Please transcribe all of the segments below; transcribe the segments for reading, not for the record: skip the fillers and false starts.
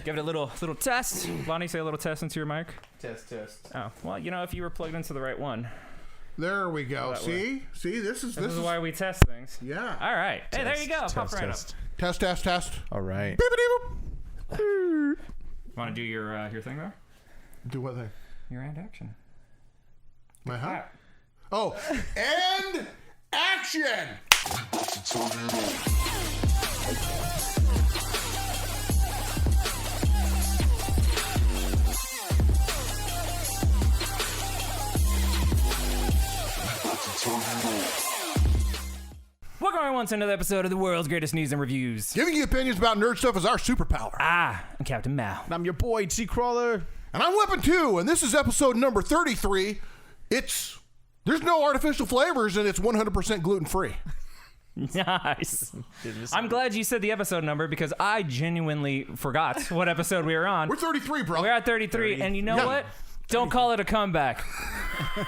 Give it a little test. Lonnie, say a little test into your mic. Test. Oh, well, if you were plugged into the right one. There we go. See, this is why we test things. Yeah. All right. Hey, there you go. Pop right up. Test. All right. Want to do your thing there? Do what thing? Your hand action. My huh? Oh, and action! Welcome everyone to another episode of the world's greatest news and reviews. Giving you opinions about nerd stuff is our superpower. I'm Captain Mao. And I'm your boy, T-Crawler. And I'm Weapon 2, and this is episode number 33. There's no artificial flavors, and it's 100% gluten-free. Nice. I'm glad you said the episode number because I genuinely forgot what episode we were on. We're 33, bro. We're at 33, and you know what? Don't call it a comeback.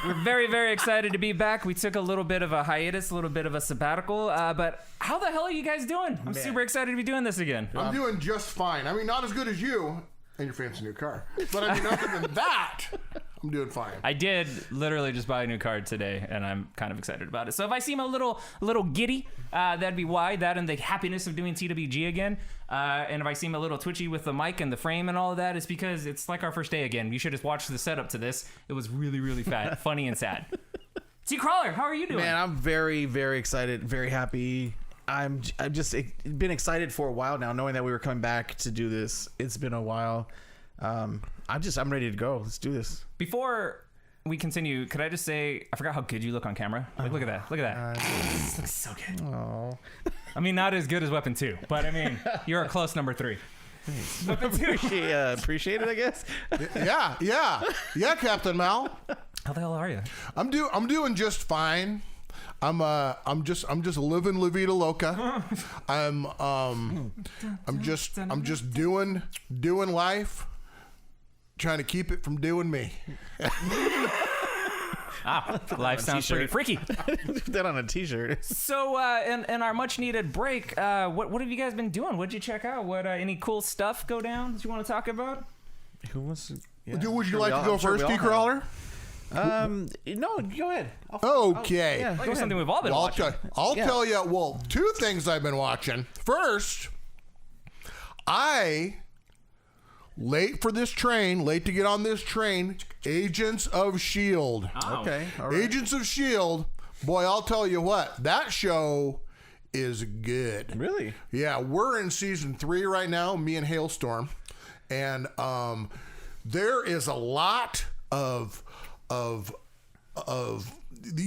We're very, very excited to be back. We took a little bit of a hiatus, a little bit of a sabbatical, but how the hell are you guys doing? I'm super excited to be doing this again. I'm doing just fine. I mean, not as good as you and your fancy new car, but I mean, other than that, I'm doing fine. I did literally just buy a new card today, and I'm kind of excited about it. So if I seem a little giddy, that'd be why. That and the happiness of doing TWG again. And if I seem a little twitchy with the mic and the frame and all of that, it's because it's like our first day again. You should just watch the setup to this. It was really, really funny and sad. T-Crawler, how are you doing? Man, I'm very, very excited, very happy. I've just been excited for a while now, knowing that we were coming back to do this. It's been a while. I'm ready to go. Let's do this. Before we continue, could I just say, I forgot how good you look on camera. Like, look at that. Look at that. This looks so good. Oh. I mean, not as good as Weapon 2, but I mean, you're a close number 3. Weapon 2. Appreciate it, I guess. Yeah, Captain Mal. How the hell are you? I'm doing just fine. I'm just living La Vida Loca. I'm just doing life, trying to keep it from doing me. Life sounds pretty freaky. Put that on a t-shirt. So, in our much needed break, what have you guys been doing? What'd you check out? What any cool stuff go down that you want to talk about? Who wants to? Yeah. Would you like to go first, T-Crawler? No, go ahead. Okay. I think it's something we've all been watching. I'll tell you, well, two things I've been watching. First, late to get on this train, Agents of S.H.I.E.L.D. Oh. Okay. All right. Agents of S.H.I.E.L.D. Boy, I'll tell you what, that show is good. Really? Yeah, we're in season 3 right now, me and Hailstorm. And there is a lot of you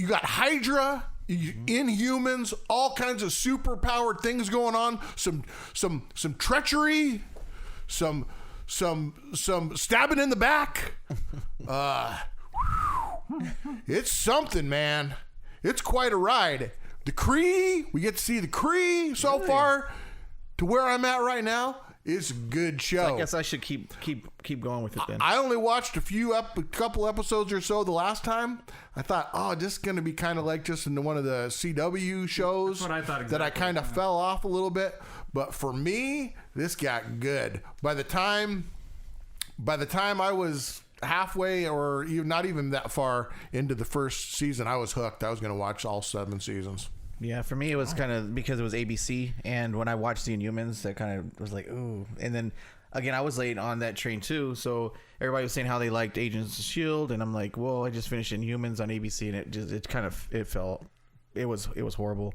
got Hydra, Inhumans, all kinds of super powered things going on, some treachery, some stabbing in the back. It's something, man. It's quite a ride. The Kree, we get to see the Kree so far to where I'm at right now. It's a good show. So I guess I should keep going with it then. I only watched a couple episodes or so the last time. I thought, this is going to be kind of like just in one of the CW shows. That's what I thought exactly. That I kind of fell off a little bit. But for me, this got good. By the time I was halfway or not even that far into the first season, I was hooked. I was going to watch all 7 seasons. Yeah, for me it was kind of because it was ABC, and when I watched the Inhumans, that kind of was like, ooh. And then again, I was late on that train too, so everybody was saying how they liked Agents of S.H.I.E.L.D., and I'm like, well, I just finished Inhumans on ABC, and it was horrible.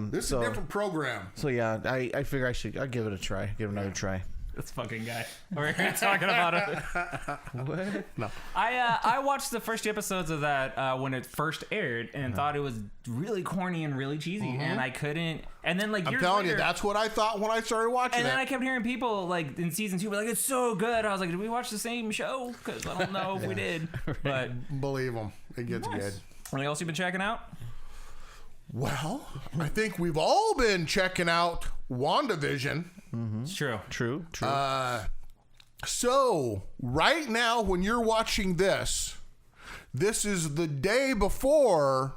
This is a different program. So yeah, I figure I'll give it a try, give it another try. This fucking guy. We're here talking about it. What? No. I watched the first 2 episodes of that when it first aired and thought it was really corny and really cheesy, and I couldn't. And then I'm telling you, that's what I thought when I started watching it. And then I kept hearing people like in season 2 be like, "It's so good." I was like, "Did we watch the same show?" Because I don't know if we did. But believe them, it gets good. Anything else you've been checking out? Well, I think we've all been checking out WandaVision. Mm-hmm. It's true. So right now, when you're watching this is the day before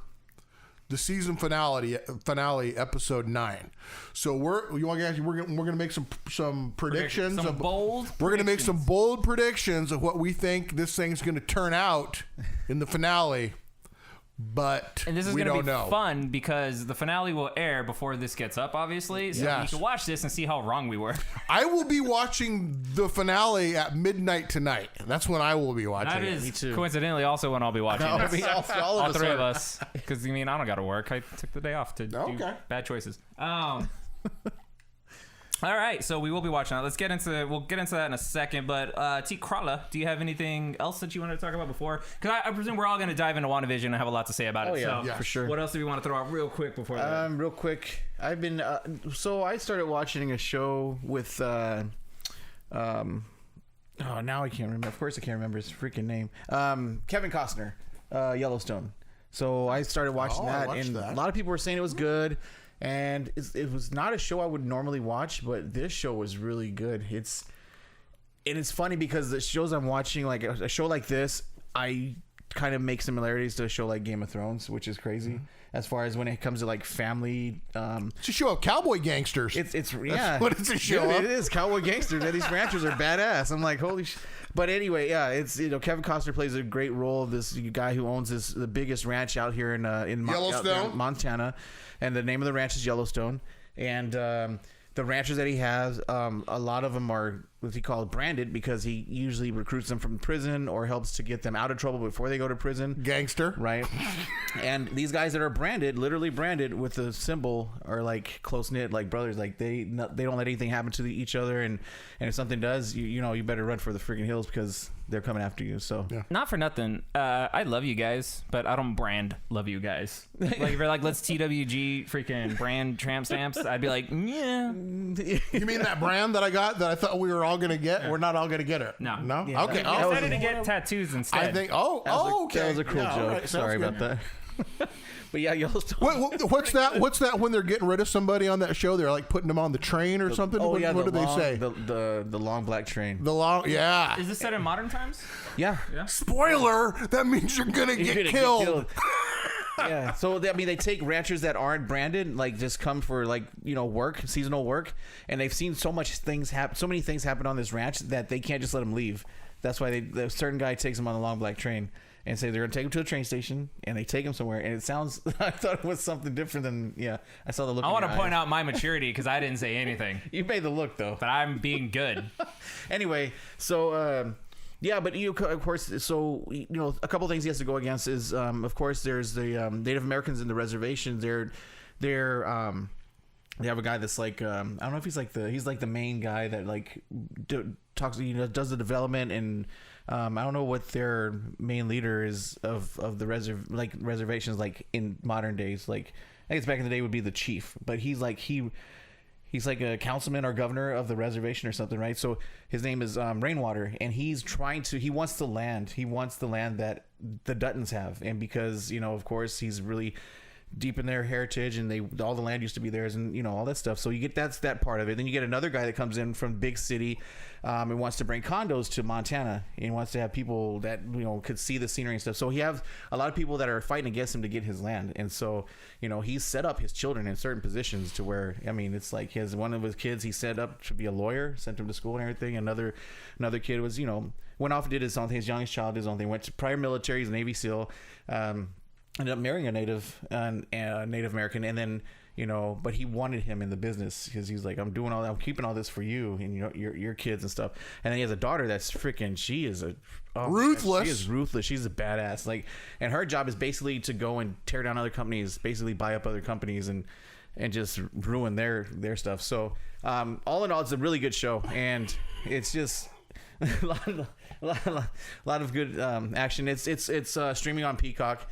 the season finale, episode 9. So we're gonna make some predictions. Some bold. We're gonna make some bold predictions of what we think this thing's gonna turn out in the finale. But and this is we going to don't be know. fun because the finale will air before this gets up, obviously. So Yes. you can watch this and see how wrong we were. I will be watching the finale at midnight tonight. That's when I will be watching That it. is Me too. coincidentally also when I'll be watching All this. all All three of are. us. Because, I mean, I don't got to work. I took the day off to do Okay. bad choices. All right, so we will be watching that. We'll get into that in a second. But T. Krala, do you have anything else that you wanted to talk about before? Because I presume we're all going to dive into WandaVision and have a lot to say about it. yeah, So yeah. for sure. what else do we want to throw out real quick before that? Real quick, I've been so I started watching a show with now I can't remember. Of course, I can't remember his freaking name. Kevin Costner, Yellowstone. So I started watching I that, watched and that. a lot of people were saying it was good. And it was not a show I would normally watch, but this show was really good. It's funny because the shows I'm watching, like a show like this, I kind of make similarities to a show like Game of Thrones, which is crazy as far as when it comes to like family. It's a show of cowboy gangsters. It's yeah, what it's a show Dude, of. it is cowboy gangsters. And these ranchers are badass. I'm like, holy shit. But anyway, yeah, it's Kevin Costner plays a great role of this guy who owns the biggest ranch out here in out there in Yellowstone? Montana, and the name of the ranch is Yellowstone. And the ranchers that he has, a lot of them are what he calls branded because he usually recruits them from prison or helps to get them out of trouble before they go to prison. Gangster. Right. And these guys that are branded, literally branded with the symbol, are like close knit, like brothers. Like they don't let anything happen to each other, and if something does, you better run for the freaking hills because they're coming after you. So Yeah. Not for nothing. I love you guys, but I don't brand love you guys. Like if you're like, let's TWG freaking brand tramp stamps, I'd be like, yeah. You mean that brand that I got that I thought we were all going to get? We're not all going to get it. No. No? Yeah, Okay. that I was decided to get tattoos instead. I think, okay. That was a cool Yeah, all joke. right, sounds Sorry good. about that. But yeah, Yellowstone. What's that? What's that when they're getting rid of somebody on that show? They're like putting them on the train or something? Oh what yeah, what do they long, say? The long black train. The long, yeah. Is this set in modern times? Yeah. Spoiler, that means you're going to You're get gonna killed. Yeah. So they take ranchers that aren't branded, like just come for work, seasonal work, and they've seen so many things happen on this ranch that they can't just let them leave. That's why the certain guy takes them on the long black train and say they're gonna take them to a train station, and they take them somewhere. And it sounds, I thought it was something different than I saw the look. I want to point out my maturity because I didn't say anything, You made the look though. but I'm being good. Anyway, so yeah, but of course, so a couple things he has to go against is of course there's the Native Americans in the reservation. They have a guy that's like I don't know if he's like the main guy that like talks does the development, and I don't know what their main leader is of the reservations like in modern days. Like I guess back in the day would be the chief, but he's like a councilman or governor of the reservation or something, right? So his name is Rainwater, and he wants the land that the Duttons have, and because of course he's really deep in their heritage, and all the land used to be theirs, and all that stuff. So you get that's that part of it. Then you get another guy that comes in from big city, and wants to bring condos to Montana, and wants to have people that could see the scenery and stuff. So he has a lot of people that are fighting against him to get his land, and so he's set up his children in certain positions to where it's like one of his kids he set up to be a lawyer, sent him to school and everything. Another kid was went off and did his own thing. His youngest child did his own thing. Went to prior military. He's a Navy SEAL. Ended up marrying a Native American, and then but he wanted him in the business because he's like, I'm keeping all this for you and your kids and stuff. And then he has a daughter that's freaking, she is Ruthless. She is ruthless. She's a badass. Like, and her job is basically to go and tear down other companies, basically buy up other companies and just ruin their stuff. So all in all, it's a really good show, and it's just a lot of good action. It's streaming on Peacock.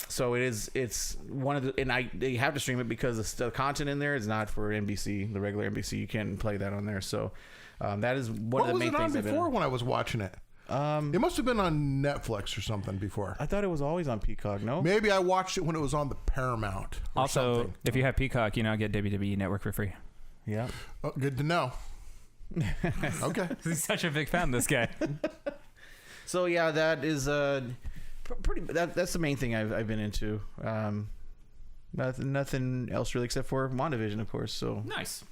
So it's one of the, and they have to stream it because the content in there is not for NBC, the regular NBC. You can't play that on there. So that is one of the main things. What was it on before when I was watching it? It must have been on Netflix or something before. I thought it was always on Peacock. No, Maybe I watched it when it was on the Paramount. Or Also, something. if you have Peacock, get WWE Network for free. yeah. Oh, good to know. Okay. He's such a big fan, this guy. So yeah, that is Pretty. That's the main thing I've been into. Nothing else really except for WandaVision, of course. So nice.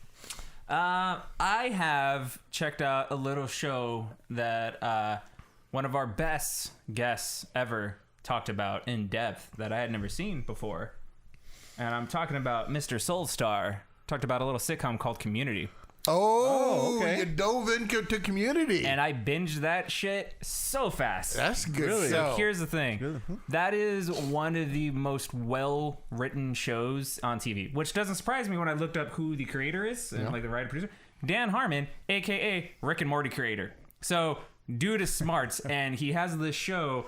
I have checked out a little show that one of our best guests ever talked about in depth that I had never seen before. And I'm talking about Mr. Soulstar. Talked about a little sitcom called Community. Oh, okay. You dove into Community. And I binged that shit so fast. That's good. Really? So here's the thing. That is one of the most well-written shows on TV, which doesn't surprise me when I looked up who the creator is, and like the writer producer. Dan Harmon, a.k.a. Rick and Morty creator. So dude is smart, and he has this show.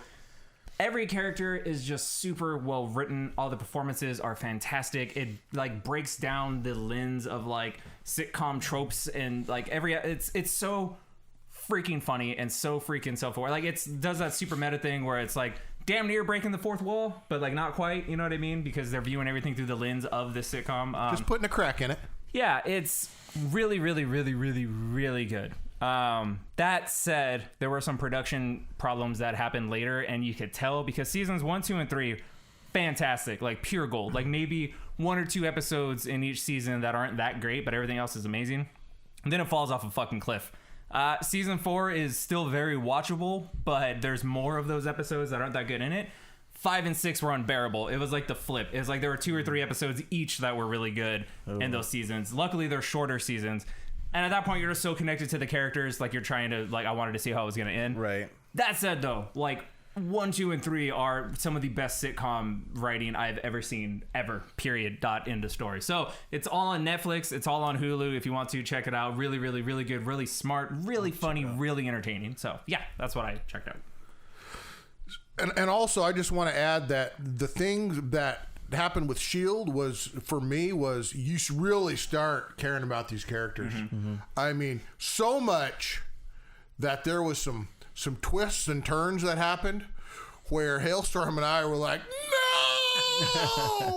Every character is just super well written. All the performances are fantastic. It like breaks down the lens of like sitcom tropes and like it's so freaking funny and so freaking self-aware. Like it does that super meta thing where it's like damn near breaking the fourth wall, but like not quite. You know what I mean? Because they're viewing everything through the lens of the sitcom. Just putting a crack in it. Yeah, it's really, really, really, really, really good. That said, there were some production problems that happened later, and you could tell because seasons 1, 2, and 3, fantastic, like pure gold. Like maybe 1 or 2 episodes in each season that aren't that great, but everything else is amazing. And then it falls off a fucking cliff. Season 4 is still very watchable, but there's more of those episodes that aren't that good in it. 5 and 6 were unbearable. It was like the flip. It was like there were 2 or 3 episodes each that were really good in those seasons. Luckily, they're shorter seasons. And at that point, you're just so connected to the characters, like you're trying to, like, I wanted to see how it was going to end. Right. That said, though, like, 1, 2, and 3 are some of the best sitcom writing I've ever seen, ever, period, dot, end of story. So it's all on Netflix. It's all on Hulu if you want to check it out. Really, really, really good, really smart, really funny, really entertaining. So, yeah, that's what I checked out. And also, I just want to add that the things that happened with S.H.I.E.L.D. was, for me, was you really start caring about these characters. I mean, so much that there was some twists and turns that happened where Hailstorm and I were like, no!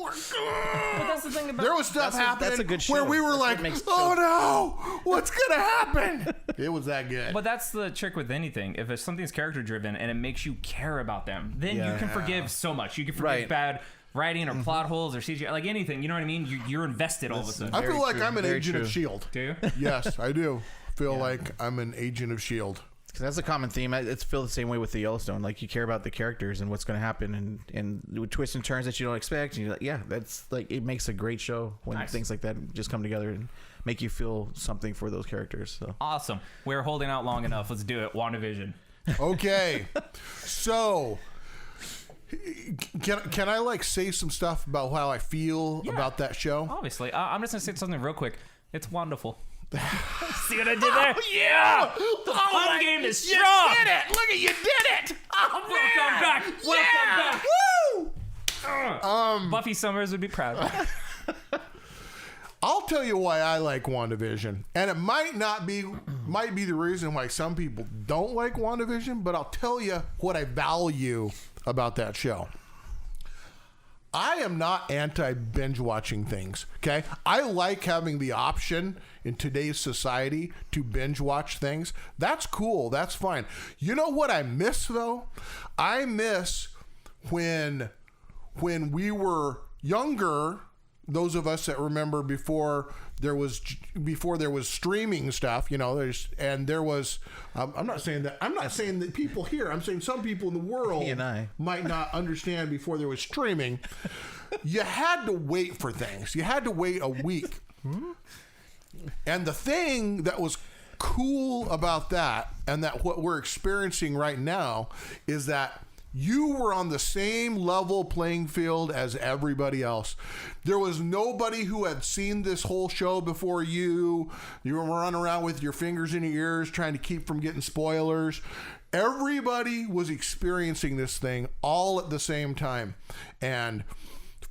But that's the thing about... There was stuff happening that's a good show. where we were That's like, what makes oh no, what's going to happen? It was that good. But that's the trick with anything. If something's character driven and it makes you care about them, then you can forgive so much. You can forgive bad writing or plot holes or CGI, like anything. You know what I mean? You're invested all of a sudden. I feel like true. I'm an Very agent true. of S.H.I.E.L.D. Do you? Yes, I do feel like I'm an agent of S.H.I.E.L.D. Because that's a common theme. It's feel the same way with the Yellowstone. Like you care about the characters and what's going to happen, and with twists and turns that you don't expect. And you're like, yeah, that's like it makes a great show when things like that just come together and make you feel something for those characters. So Awesome. We're holding out long enough. Let's do it. WandaVision. Okay, so can I like say some stuff about how I feel about that show? Obviously. I'm just going to say something real quick. It's wonderful. See what I did there? Yeah, The fun game is strong. You did it! Look at you did it! Oh, Welcome back. Welcome back. Woo! Buffy Summers would be proud. I'll tell you why I like WandaVision, and it might be the reason why some people don't like WandaVision, but I'll tell you what I value about that show. I am not anti-binge watching things, okay? I like having the option in today's society to binge watch things. That's cool. That's fine. You know what I miss, though? I miss when we were younger, those of us that remember before there was streaming stuff, you know, there was I'm not saying that people here, I'm saying some people in the world He and I. might not understand before there was streaming. You had to wait for things. You had to wait a week. And the thing that was cool about that, and that what we're experiencing right now, is that you were on the same level playing field as everybody else. There was nobody who had seen this whole show before you. You were running around with your fingers in your ears trying to keep from getting spoilers. Everybody was experiencing this thing all at the same time. And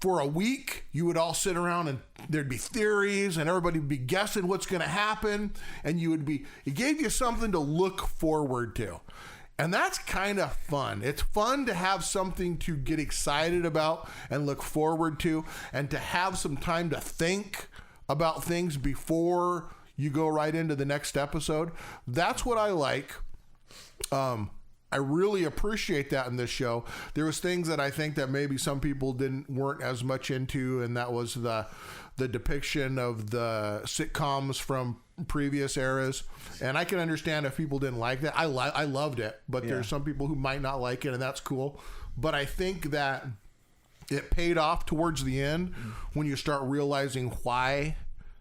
for a week, you would all sit around and there'd be theories and everybody would be guessing what's going to happen. And it gave you something to look forward to. And that's kind of fun. It's fun to have something to get excited about and look forward to, and to have some time to think about things before you go right into the next episode. That's what I like. I really appreciate that in this show. There was things that I think that maybe some people weren't as much into, and that was the depiction of the sitcoms from previous eras. And I can understand if people didn't like that. I loved it, but there's some people who might not like it, and that's cool. But I think that it paid off towards the end when you start realizing why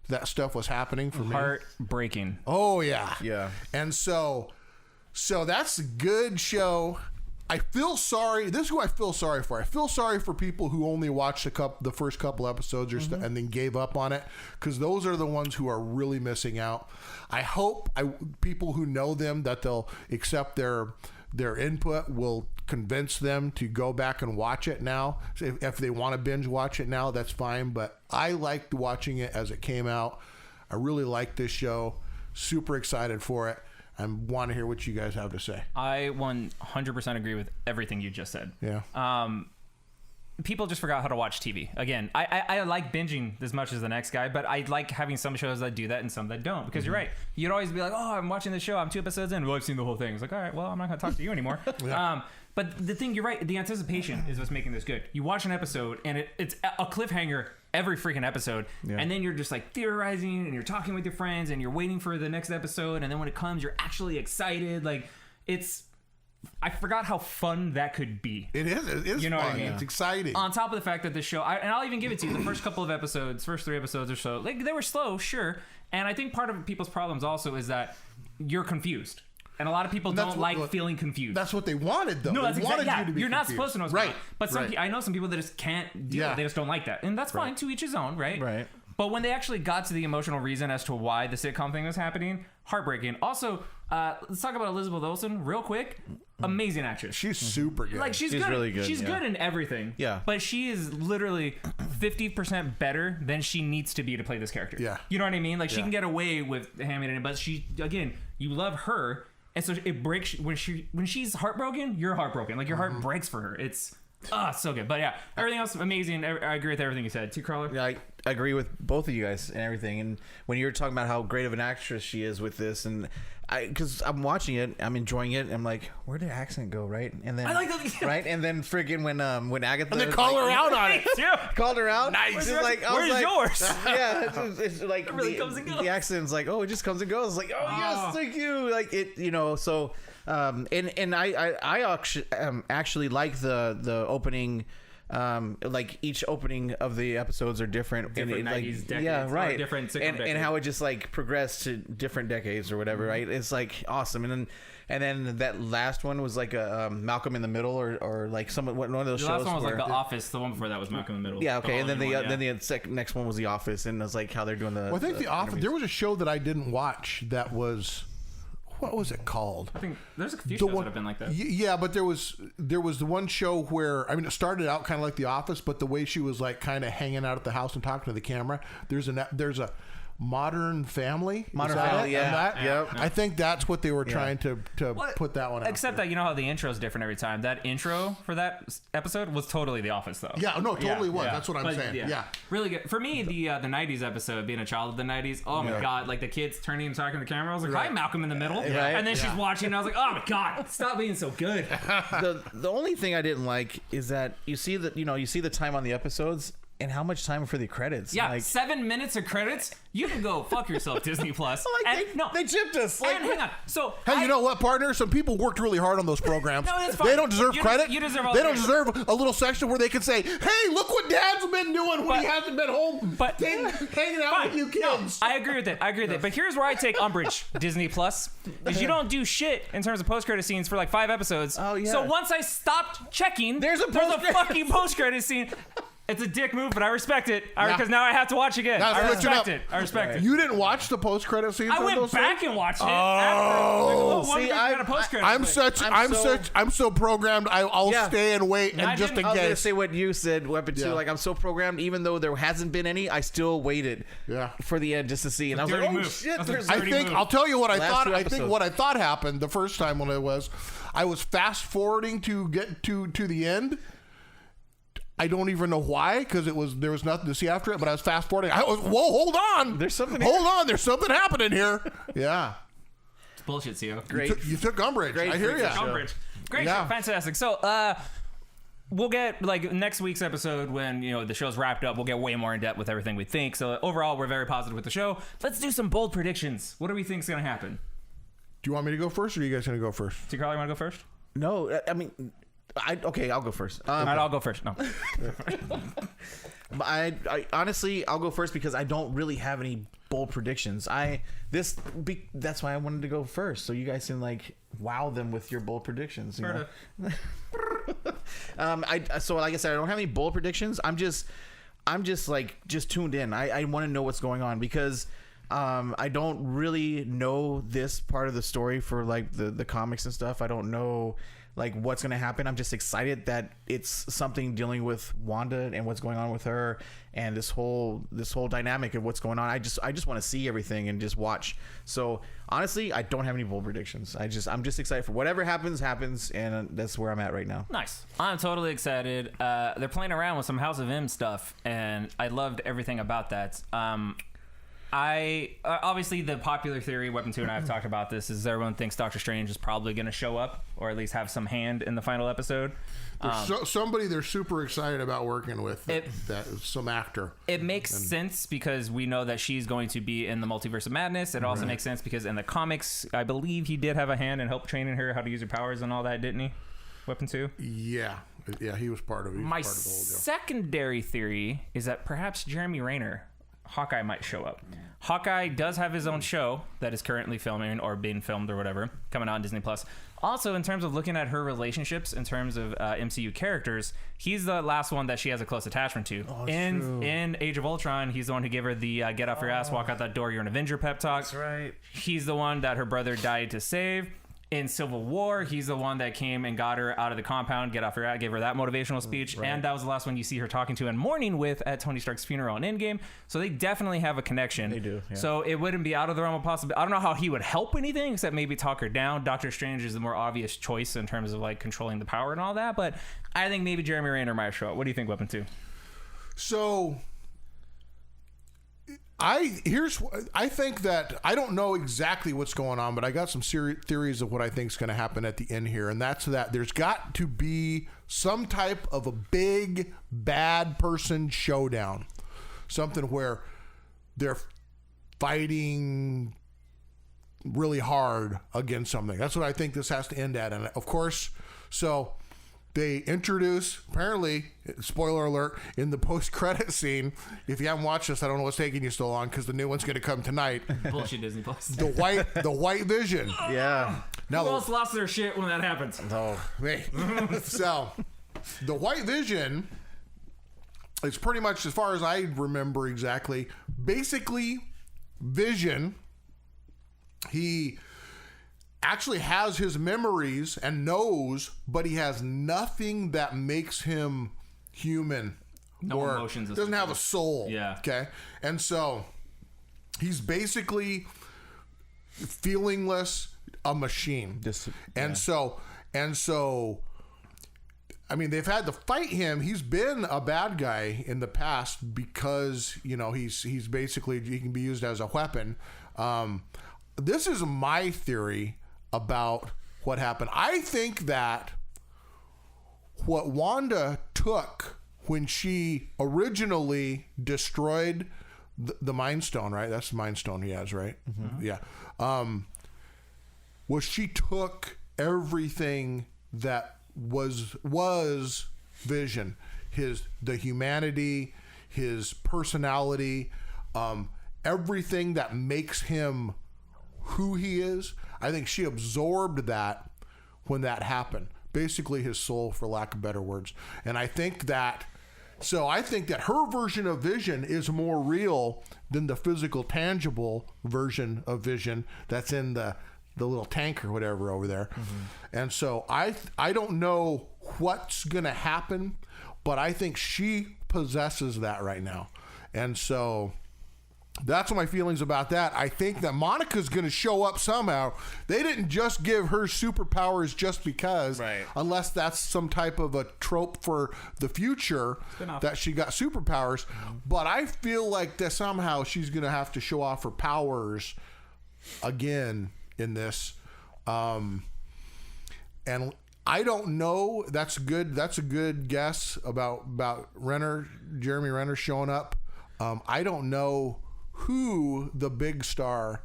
that stuff was happening for me. Heartbreaking. Oh yeah. Yeah. And so that's a good show. I feel sorry. This is who I feel sorry for. I feel sorry for people who only watched the first couple episodes and then gave up on it, because those are the ones who are really missing out. I hope people who know them, that they'll accept their input, will convince them to go back and watch it now. If they want to binge watch it now, that's fine. But I liked watching it as it came out. I really liked this show. Super excited for it. I want to hear what you guys have to say. I 100% agree with everything you just said. Yeah. People just forgot how to watch TV. Again, I like binging as much as the next guy, but I like having some shows that do that and some that don't. Because you're right. You'd always be like, oh, I'm watching the show. I'm 2 episodes in. Well, I've seen the whole thing. It's like, all right, well, I'm not going to talk to you anymore. But the thing, you're right. The anticipation is what's making this good. You watch an episode, and it's a cliffhanger every freaking episode. Yeah. And then you're just like theorizing, and you're talking with your friends, and you're waiting for the next episode. And then when it comes, you're actually excited. Like, I forgot how fun that could be. It is. You know fun. What I mean? It's exciting. On top of the fact that this show, and I'll even give it to you, the first couple of episodes, first 3 episodes or so, like, they were slow, sure. And I think part of people's problems also is that you're confused. And a lot of people don't like feeling confused. That's what they wanted, though. No, that's exactly. Yeah, you're not supposed to know. Right. But I know some people that just can't deal with it. They just don't like that. And that's fine, to each his own, right? Right. But when they actually got to the emotional reason as to why the sitcom thing was happening, heartbreaking. Also, let's talk about Elizabeth Olsen real quick. Amazing actress. She's super good. Like, she's good. Really good. She's good in everything. Yeah. But she is literally 50% better than she needs to be to play this character. Yeah. You know what I mean? Like, she can get away with hamming it in, but she, again, you love her. And so it breaks when she's heartbroken. You're heartbroken. Like, your heart breaks for her. It's so good. But yeah, everything else amazing. I agree with everything you said. T. Crawler. Yeah, I agree with both of you guys and everything. And when you were talking about how great of an actress she is with this, and because I'm watching it, I'm enjoying it. I'm like, where did her accent go? Right, and then I like that. Right, and then friggin' when Agatha and they call her out on it. Called her out. Nice. Where's yours? Yeah, it's like it really comes and goes. The accent's like, oh, it just comes and goes. It's like, oh yes, thank you. Like it, so. And I actually like the opening. Like each opening of the episodes are different. Different and 90s decades. Yeah, right. Different and how it just like progressed to different decades or whatever, right? It's like awesome. And then that last one was like a Malcolm in the Middle or like one of those shows. The last one was like The Office. The one before that was Malcolm in the Middle. Yeah, okay. And then the next one was The Office, and it was like how they're doing the. Well, I think The Office. interviews. There was a show that I didn't watch that was. What was it called? I think there's a few shows that have been like that. Yeah, but there was the one show where, I mean, it started out kind of like The Office, but the way she was like kind of hanging out at the house and talking to the camera. There's a Modern Family. Modern Family, yeah. Yep. I think that's what they were trying to put that one out. Except that, you know how the intro is different every time. That intro for that episode was totally The Office, though. Yeah, no, totally was. Yeah. That's what I'm saying. Yeah. Really good. For me, the 90s episode, being a child of the 90s, oh my God, like the kids turning and talking to the camera, I was like, hi, Malcolm in the Middle. Right. And then she's watching, and I was like, oh my God, stop being so good. The only thing I didn't like is that you see the time on the episodes and how much time for the credits. Yeah, like, 7 minutes of credits. You can go fuck yourself, Disney Plus. They chipped us. Like, and hang on. So hey, you know what, partner? Some people worked really hard on those programs. No, that's fine. They don't deserve credit. You deserve all they the don't credit. deserve a little section where they can say, "Hey, look what Dad's been doing when he hasn't been home, hanging out with you kids." No, I agree with it. But here's where I take umbrage, Disney Plus, is you don't do shit in terms of post-credit scenes for like 5 episodes. Oh yeah. So once I stopped checking, there's a fucking post-credit scene. It's a dick move, but I respect it because now I have to watch again. I respect it. You didn't watch the post-credit scenes? I went back and watched it. I'm so programmed. I'll stay and wait and just in case. I was gonna say what you said, Weapon 2. Like I'm so programmed, even though there hasn't been any, I still waited for the end just to see. And I was like, oh shit! I'll tell you what I thought. I think what I thought happened the first time when I was fast forwarding to get to the end. I don't even know why, because there was nothing to see after it. But I was fast forwarding. Whoa, hold on! There's something. Hold on! There's something happening here. Yeah. Bullshit, CEO. Great. You took umbrage. Great I hear you. freaking show. Umbrage. Great Yeah. show. Fantastic. So, we'll get, like, next week's episode when, you know, the show's wrapped up, we'll get way more in depth with everything we think. So, overall, we're very positive with the show. Let's do some bold predictions. What do we think is going to happen? Do you want me to go first, or are you guys going to go first? T. Carl, you want to go first? No, I mean, okay, I'll go first. All right, I'll go first. No. I honestly, I'll go first because I don't really have any bold predictions. That's why I wanted to go first, so you guys can like wow them with your bold predictions. You know? So like I said, I don't have any bold predictions. I'm just tuned in. I want to know what's going on because I don't really know this part of the story for like the comics and stuff. I don't know like what's going to happen. I'm just excited that it's something dealing with Wanda and what's going on with her and this whole dynamic of what's going on. I just want to see everything and just watch. So honestly, I don't have any bold predictions. I'm just excited for whatever happens, and that's where I'm at right now. Nice. I'm totally excited. They're playing around with some House of M stuff, and I loved everything about that. Obviously the popular theory, Weapon 2 and I have talked about this, is everyone thinks Doctor Strange is probably going to show up or at least have some hand in the final episode. There's somebody they're super excited about working with, some actor. It makes sense because we know that she's going to be in the Multiverse of Madness. It also makes sense because in the comics, I believe he did have a hand in help training her how to use her powers and all that, didn't he? Weapon 2? Yeah, he was part of it. My secondary theory is that perhaps Jeremy Renner, Hawkeye, might show up. Hawkeye does have his own show that is currently filming or being filmed or whatever, coming out on Disney Plus. Also, in terms of looking at her relationships, in terms of MCU characters, he's the last one that she has a close attachment to. In Age of Ultron, he's the one who gave her the get off your ass, walk out that door, you're an Avenger pep talk. That's right. He's the one that her brother died to save. In Civil War, he's the one that came and got her out of the compound, get off her ass, gave her that motivational speech, and that was the last one you see her talking to and mourning with at Tony Stark's funeral in Endgame. So they definitely have a connection. They do, yeah. So it wouldn't be out of the realm of possibility. I don't know how he would help anything except maybe talk her down. Doctor Strange is the more obvious choice in terms of like controlling the power and all that, but I think maybe Jeremy Renner might show up. What do you think, Weapon 2? So I think that I don't know exactly what's going on, but I got some theories of what I think is going to happen at the end here, and that's that there's got to be some type of a big bad person showdown, something where they're fighting really hard against something. That's what I think this has to end at, and of course, so they introduce, apparently, spoiler alert, in the post-credit scene. If you haven't watched this, I don't know what's taking you so long because the new one's going to come tonight. Bullshit Disney Plus. The white Vision. Yeah. Now, Who else lost their shit when that happens? Oh, me. So, the white Vision is pretty much, as far as I remember exactly, basically Vision. He actually has his memories and knows, but he has nothing that makes him human. No or emotions. Doesn't have a soul. Yeah. Okay. And so he's basically feelingless, a machine. So I mean, they've had to fight him. He's been a bad guy in the past because, you know, he's basically, he can be used as a weapon. This is my theory about what happened. I think that what Wanda took when she originally destroyed the Mind Stone, right? That's the Mind Stone he has, right? Mm-hmm. Yeah. Was she took everything that was Vision, the humanity, his personality, everything that makes him who he is. I think she absorbed that when that happened. Basically his soul, for lack of better words. And I think that her version of Vision is more real than the physical, tangible version of Vision that's in the little tank or whatever over there. Mm-hmm. And so I don't know what's going to happen, but I think she possesses that right now. And so that's my feelings about that. I think that Monica's going to show up somehow. They didn't just give her superpowers just because, right, unless that's some type of a trope for the future that she got superpowers. Mm-hmm. But I feel like that somehow she's going to have to show off her powers again in this. And I don't know. That's good. That's a good guess about Renner, Jeremy Renner showing up. I don't know who the big star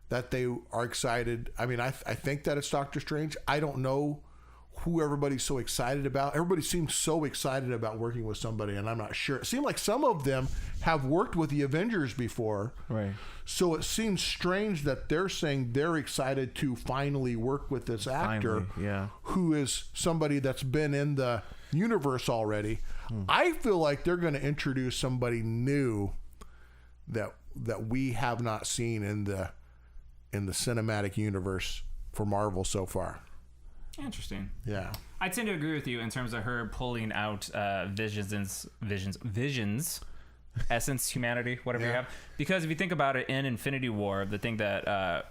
that they are excited. I mean, I think that it's Doctor Strange. I don't know who everybody's so excited about. Everybody seems so excited about working with somebody, and I'm not sure. It seemed like some of them have worked with the Avengers before. Right. So it seems strange that they're saying they're excited to finally work with this actor who is somebody that's been in the universe already. I feel like they're going to introduce somebody new that we have not seen in the cinematic universe for Marvel so far. Interesting. Yeah. I tend to agree with you in terms of her pulling out Vision's essence, humanity, whatever you have. Because if you think about it, in Infinity War, the thing that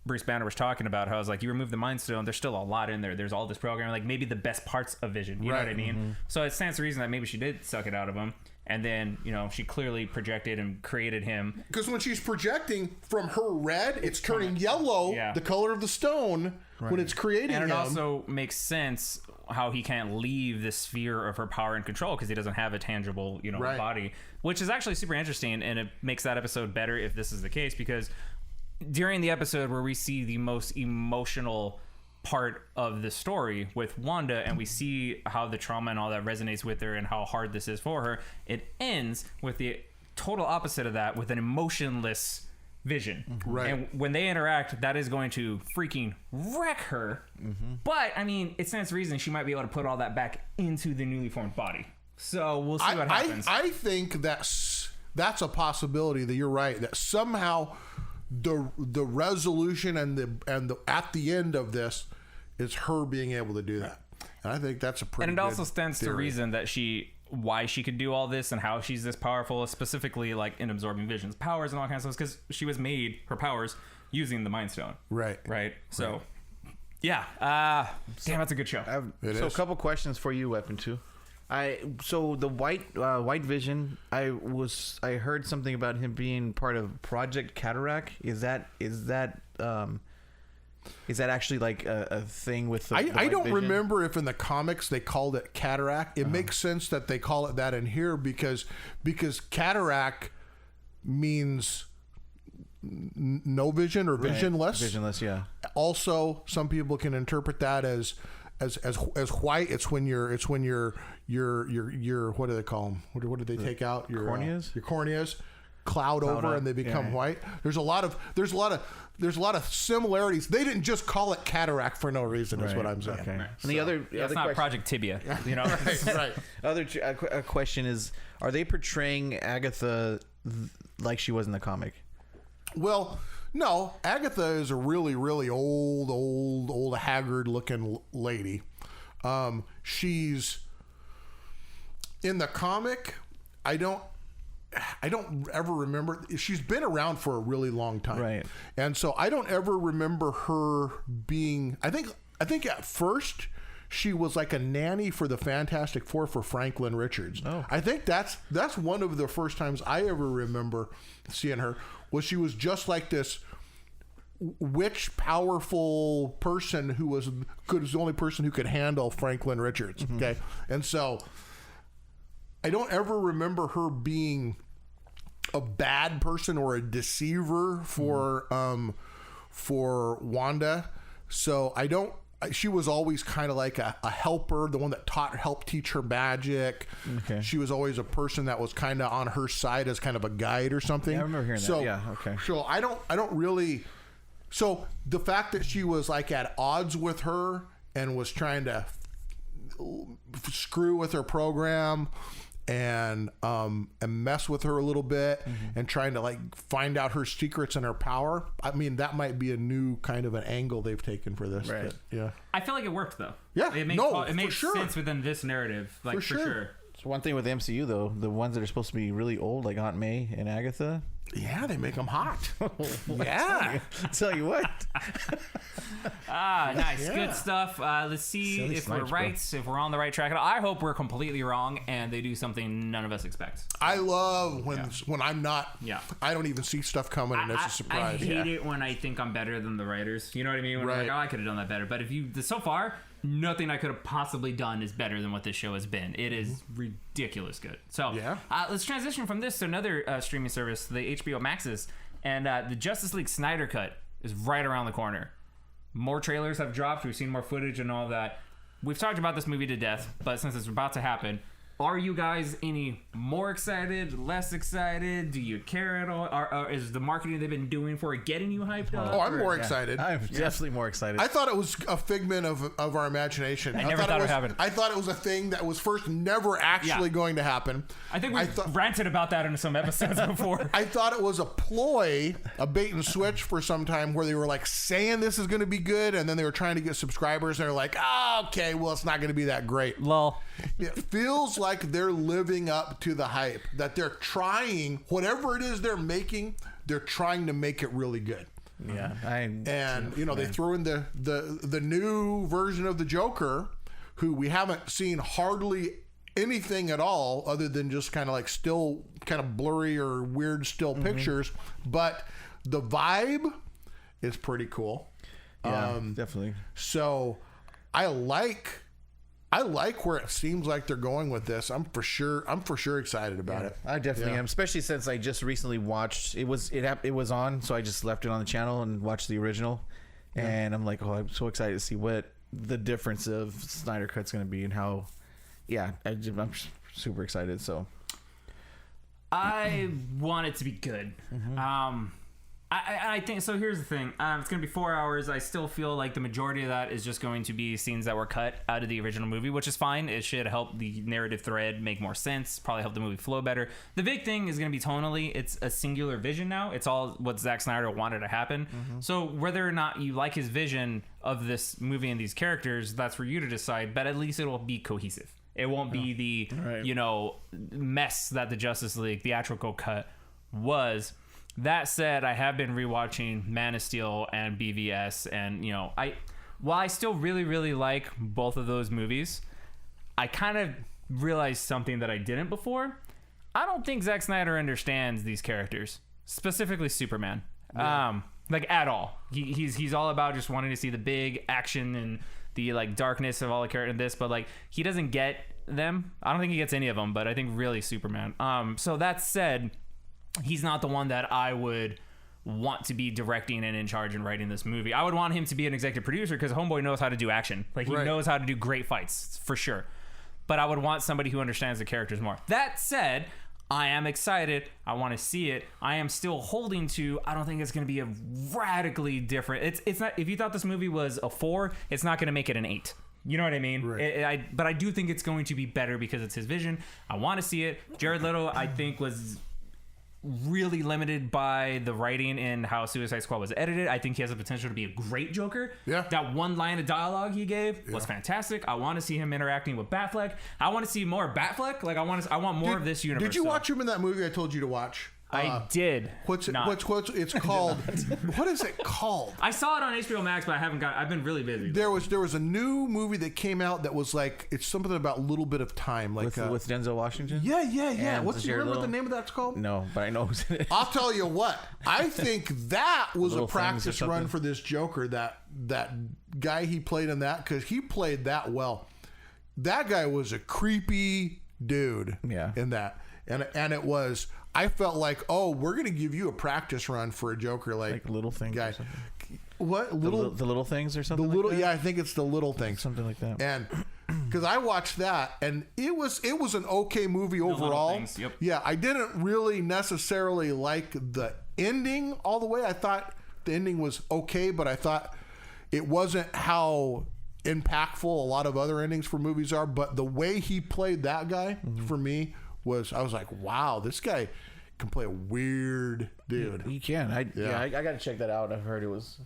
Bruce Banner was talking about, how I was like, you remove the Mind Stone, there's still a lot in there. There's all this programming, like maybe the best parts of Vision. You know what I mean? Mm-hmm. So it stands to reason that maybe she did suck it out of him. And then, she clearly projected and created him. Because when she's projecting from her red, it's turning yellow, the color of the stone, when it's creating him. And it also makes sense how he can't leave the sphere of her power and control because he doesn't have a tangible, body, which is actually super interesting. And it makes that episode better if this is the case, because during the episode where we see the most emotional part of the story with Wanda, and we see how the trauma and all that resonates with her and how hard this is for her, it ends with the total opposite of that, with an emotionless Vision. Right. And when they interact, that is going to freaking wreck her. But I mean, it stands to reason she might be able to put all that back into the newly formed body. So we'll see what happens. I think that's a possibility, that you're right, that somehow the resolution and the at the end of this is her being able to do that. And I think that's a pretty And it also stands theory. to reason that why she could do all this and how she's this powerful, specifically like in absorbing Vision's powers and all kinds of stuff, because she was made her powers using the Mind Stone. Right. So yeah, damn, that's a good show. A couple questions for you, Weapon 2. So the White Vision, I heard something about him being part of Project Cataract. Is that actually like a thing with the I don't Vision? remember if in the comics they called it cataract. It makes sense that they call it that in here because cataract means no vision or visionless. Visionless, yeah. Also, some people can interpret that as white. It's when your what do they call them? What do they take out? Your corneas. Your corneas cloud over up, and they become yeah. white. There's a lot of similarities. They didn't just call it cataract for no reason. Is what I'm saying. Okay. Right. And the other it's not question, Project Tibia, right. Other question is: are they portraying Agatha like she was in the comic? Well, no. Agatha is a really, really old, haggard-looking lady. She's in the comic. I don't ever remember. She's been around for a really long time, right? And so I don't ever remember her being. I think at first she was like a nanny for the Fantastic Four for Franklin Richards. Oh. I think that's one of the first times I ever remember seeing her. Was she was just like this witch, powerful person who was the only person who could handle Franklin Richards. Mm-hmm. Okay, and so I don't ever remember her being a bad person or a deceiver for Wanda. So I don't. She was always kind of like a helper, the one that helped teach her magic. Okay. She was always a person that was kind of on her side as kind of a guide or something. Yeah, I remember hearing that. Yeah, okay. So I don't really. So the fact that she was like at odds with her and was trying to screw with her program and mess with her a little bit, and trying to like find out her secrets and her power. I mean, that might be a new kind of an angle they've taken for this. Right. But, yeah. I feel like it worked though. Yeah. It makes sense within this narrative. Like for sure. So one thing with the MCU though, the ones that are supposed to be really old, like Aunt May and Agatha. Yeah, they make them hot. Yeah. Tell you what. Nice. Good stuff. Let's see Silly if snipes, we're right, if we're on the right track. I hope we're completely wrong and they do something none of us expect. I love when I'm not. Yeah. I don't even see stuff coming, and it's a I surprise. hate it when I think I'm better than the writers. You know what I mean? When I'm Right. like, I could have done that better. But so far, nothing I could have possibly done is better than what this show has been. It is ridiculous good. So let's transition from this to another streaming service, the HBO Max's. And the Justice League Snyder Cut is right around the corner. More trailers have dropped. We've seen more footage and all that. We've talked about this movie to death, but since it's about to happen, are you guys any more excited, less excited? Do you care at all? Or is the marketing they've been doing for it getting you hyped up? Oh, I'm more excited. I'm definitely more excited. I thought it was a figment of our imagination. I never thought it would happen. I thought it was a thing that was first never actually going to happen. I think we ranted about that in some episodes before. I thought it was a ploy, a bait and switch for some time where they were like saying this is going to be good, and then they were trying to get subscribers, and they're like, okay, well, it's not going to be that great. Lol. It feels like they're living up to the hype, that they're trying, whatever it is they're making, they're trying to make it really good. Yeah. They threw in the new version of the Joker, who we haven't seen hardly anything at all other than just kind of like still kind of blurry or weird still pictures, but the vibe is pretty cool. Yeah, definitely. So I like where it seems like they're going with this. I'm for sure excited about it. I definitely am, especially since I just recently watched it was on, so I just left it on the channel and watched the original. And I'm like, I'm so excited to see what the difference of Snyder Cut's going to be and how I'm super excited. So I want it to be good. I think so. Here's the thing. It's going to be 4 hours. I still feel like the majority of that is just going to be scenes that were cut out of the original movie, which is fine. It should help the narrative thread make more sense, probably help the movie flow better. The big thing is going to be tonally. It's a singular vision now. It's all what Zack Snyder wanted to happen. So whether or not you like his vision of this movie and these characters, that's for you to decide, but at least it will be cohesive. It won't be the mess that the Justice League theatrical cut was. That said, I have been rewatching Man of Steel and BVS, and while I still really, really like both of those movies, I kind of realized something that I didn't before. I don't think Zack Snyder understands these characters, specifically Superman, at all. He's all about just wanting to see the big action and the darkness of all the characters in this, but he doesn't get them. I don't think he gets any of them, but I think really Superman. So that said, he's not the one that I would want to be directing and in charge and writing this movie. I would want him to be an executive producer because Homeboy knows how to do action. He knows how to do great fights, for sure. But I would want somebody who understands the characters more. That said, I am excited. I want to see it. I am still holding to, I don't think it's going to be a radically different... It's not. If you thought this movie was a 4, it's not going to make it an 8. You know what I mean? Right. But I do think it's going to be better because it's his vision. I want to see it. Jared Leto, I think, was really limited by the writing and how Suicide Squad was edited. I think he has the potential to be a great Joker. Yeah. That one line of dialogue he gave was fantastic. I want to see him interacting with Batfleck. I want to see more of Batfleck. I want more of this universe. Did you watch him in that movie I told you to watch? I did. What's it's called? What is it called? I saw it on HBO Max, but I've been really busy. There was a new movie that came out that was it's something about a little bit of time, with Denzel Washington. Yeah. And What's remember what the name of that's called? No, but I know who's in it. I'll tell you what. I think that was a practice run for this Joker. That guy he played in that, because he played that well. That guy was a creepy dude. Yeah. In that, and it was. I felt like, we're going to give you a practice run for a Joker like Little Things guy. or something. What? The Little Things or something like that? Yeah, I think it's The Little Things. Something like that. And because I watched that, and it was an okay movie overall. Things, yep. Yeah, I didn't really necessarily like the ending all the way. I thought the ending was okay, but I thought it wasn't how impactful a lot of other endings for movies are. But the way he played that guy, for me, I was like, wow, this guy can play a weird dude. He can. I got to check that out. I've heard it was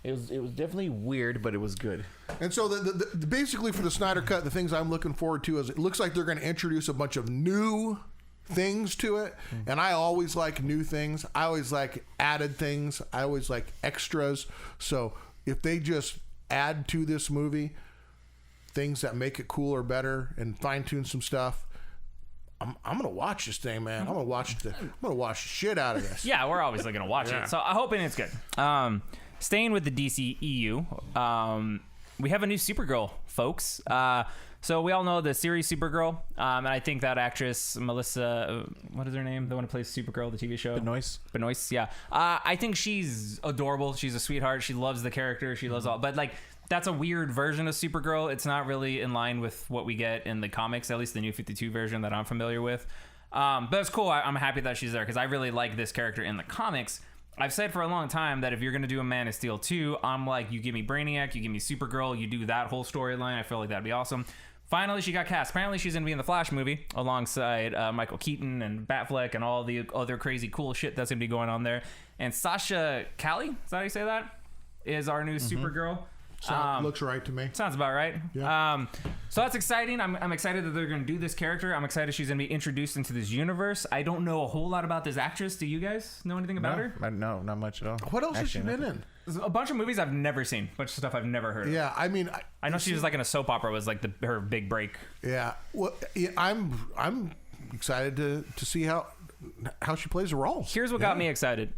definitely weird, but it was good. And so the basically for the Snyder Cut, the things I'm looking forward to is it looks like they're going to introduce a bunch of new things to it. And I always like new things. I always like added things. I always like extras. So if they just add to this movie, things that make it cooler, better, and fine tune some stuff, I'm gonna watch this thing, man. I'm gonna watch the shit out of this. Yeah, we're obviously gonna watch it. So I'm hoping it's good. Staying with the DC EU, we have a new Supergirl, folks. So we all know the series Supergirl, and I think that actress Melissa, what is her name? The one who plays Supergirl, the TV show. Benoist, yeah. I think she's adorable. She's a sweetheart. She loves the character. She loves all, but like. That's a weird version of Supergirl. It's not really in line with what we get in the comics, at least the New 52 version that I'm familiar with. But it's cool. I'm happy that she's there because I really like this character in the comics. I've said for a long time that if you're going to do a Man of Steel 2, I'm like, you give me Brainiac, you give me Supergirl, you do that whole storyline. I feel like that'd be awesome. Finally, she got cast. Apparently, she's going to be in the Flash movie alongside Michael Keaton and Batfleck and all the other crazy cool shit that's going to be going on there. And Sasha Calle, is that how you say that? Is our new Supergirl. Looks right to me. Sounds about right. Yeah. So that's exciting. I'm excited that they're going to do this character. I'm excited she's going to be introduced into this universe. I don't know a whole lot about this actress. Do you guys know anything about her? No, not much at all. What else has she been in? There's a bunch of movies I've never seen. A bunch of stuff I've never heard of. Yeah, I mean... I know she was like in a soap opera was like her big break. Yeah. Well, I'm excited to see how she plays a role. Here's what got me excited.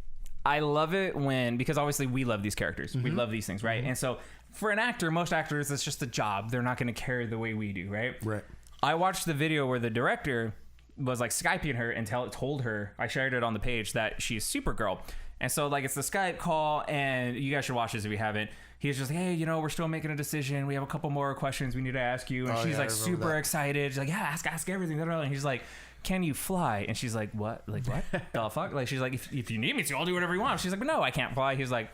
I love it because obviously we love these characters. We love these things, right? And so for an actor, most actors, it's just a job. They're not going to care the way we do, right? Right. I watched the video where the director was like Skyping her and told her, I shared it on the page, that she's Supergirl. And so like it's the Skype call, and you guys should watch this if you haven't. He's just like, hey, we're still making a decision. We have a couple more questions we need to ask you. And she's like super excited. She's like, yeah, ask everything. And he's like, can you fly? And she's like, what? Like, what? The fuck? Like, she's like, if you need me to, I'll do whatever you want. She's like, but no, I can't fly. He's like,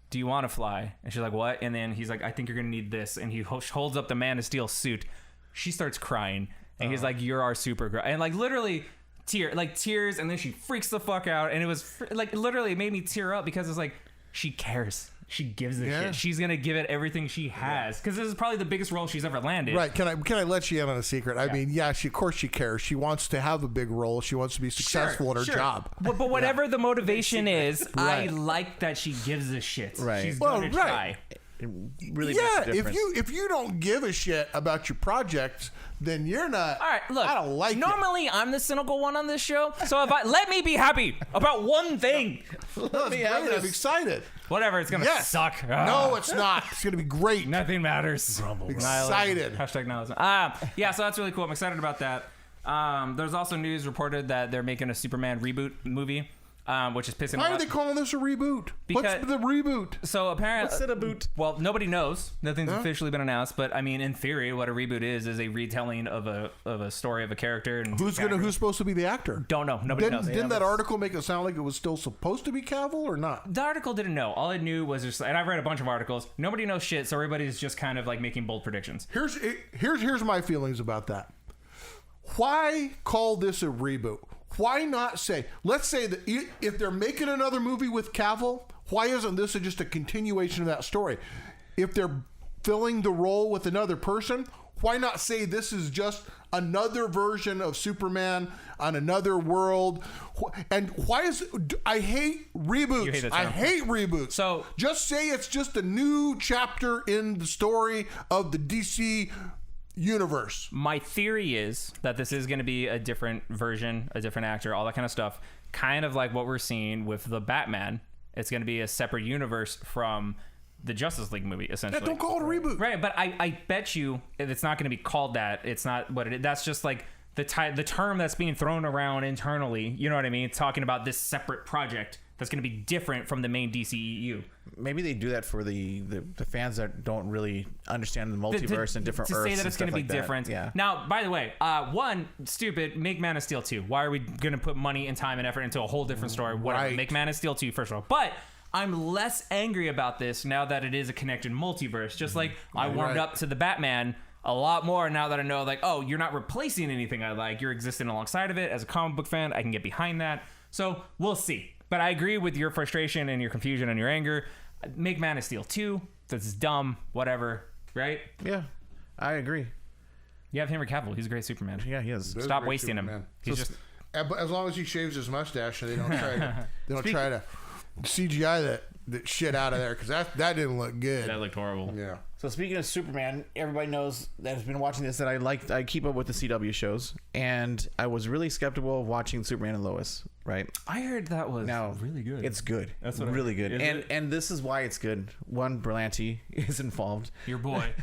do you want to fly? And she's like, what? And then he's like, I think you're going to need this. And he holds up the Man of Steel suit. She starts crying. And he's like, you're our Supergirl. And like literally tears. And then she freaks the fuck out. And it was like literally it made me tear up because it's like, she cares. She gives a shit. She's gonna give it everything she has because this is probably the biggest role she's ever landed. Right? Can I let you in on a secret? I mean, of course she cares. She wants to have a big role. She wants to be successful in her job. But whatever the motivation is, I like that she gives a shit. Right. She's gonna try. It really yeah. makes a difference. If you don't give a shit about your projects, then you're not. All right, look. I don't like. Normally, I'm the cynical one on this show, so let me be happy about one thing. Let me have this. I'm excited. Whatever, it's gonna suck. No, it's not. It's gonna be great. Nothing matters. Excited. Hashtag nihilism. Yeah, so that's really cool. I'm excited about that. There's also news reported that they're making a Superman reboot movie. Which is pissing me off. Why are they calling this a reboot? What's the reboot? So apparently, what's it a boot? Well, nobody knows. Nothing's officially been announced. But I mean, in theory, what a reboot is a retelling of a story of a character. And who's supposed to be the actor? Don't know. Nobody knows. Didn't that article make it sound like it was still supposed to be Cavill or not? The article didn't know. All it knew was just, and I've read a bunch of articles. Nobody knows shit. So everybody's just kind of like making bold predictions. Here's my feelings about that. Why call this a reboot? Why not say, let's say that if they're making another movie with Cavill, why isn't this just a continuation of that story? If they're filling the role with another person, why not say this is just another version of Superman on another world? And why is I hate reboots. You hate that I term. hate reboots. So just say it's just a new chapter in the story of the DC universe. My theory is that this is going to be a different version, a different actor, all that kind of stuff. Kind of like what we're seeing with the Batman. It's going to be a separate universe from the Justice League movie, essentially. Yeah, don't call it a reboot. Right, but I bet you it's not going to be called that. It's not what it is. That's just like the term that's being thrown around internally. You know what I mean? Talking about this separate project that's going to be different from the main DCEU. Maybe they do that for the fans that don't really understand the multiverse and different Earths. To say that it's going to be different. Yeah. Now, by the way, make Man of Steel 2. Why are we going to put money and time and effort into a whole different story? Whatever. Right. Make Man of Steel 2, first of all. But I'm less angry about this now that it is a connected multiverse. Just like I warmed up to the Batman a lot more now that I know, like, oh, you're not replacing anything I like. You're existing alongside of it. As a comic book fan, I can get behind that. So we'll see. But I agree with your frustration and your confusion and your anger. Make Man of Steel 2. That's dumb. Whatever. Right? Yeah, I agree. You have Henry Cavill. He's a great Superman. Yeah, he is. Stop wasting him. He's just... As long as he shaves his mustache and they don't try to CGI the shit out of there because that didn't look good. That looked horrible. Yeah. So speaking of Superman, everybody knows that has been watching this that I keep up with the CW shows, and I was really skeptical of watching Superman and Lois. Right? I heard that was really good. It's good. That's what really good. Is And this is why it's good. One, Berlanti is involved. Your boy.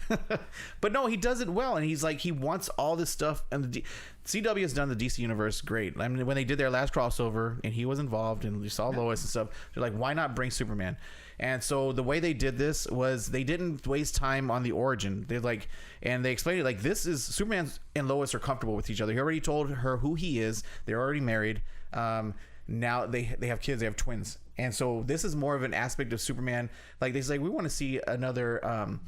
But no, he does it well, and he's like he wants all this stuff. And the CW has done the DC universe great. I mean, when they did their last crossover, and he was involved, and you saw Lois and stuff, they're like, why not bring Superman? And so the way they did this was they didn't waste time on the origin. They like, and they explained it like this is Superman and Lois are comfortable with each other. He already told her who he is. They're already married. Now they have kids. They have twins. And so this is more of an aspect of Superman. Like they say, we want to see another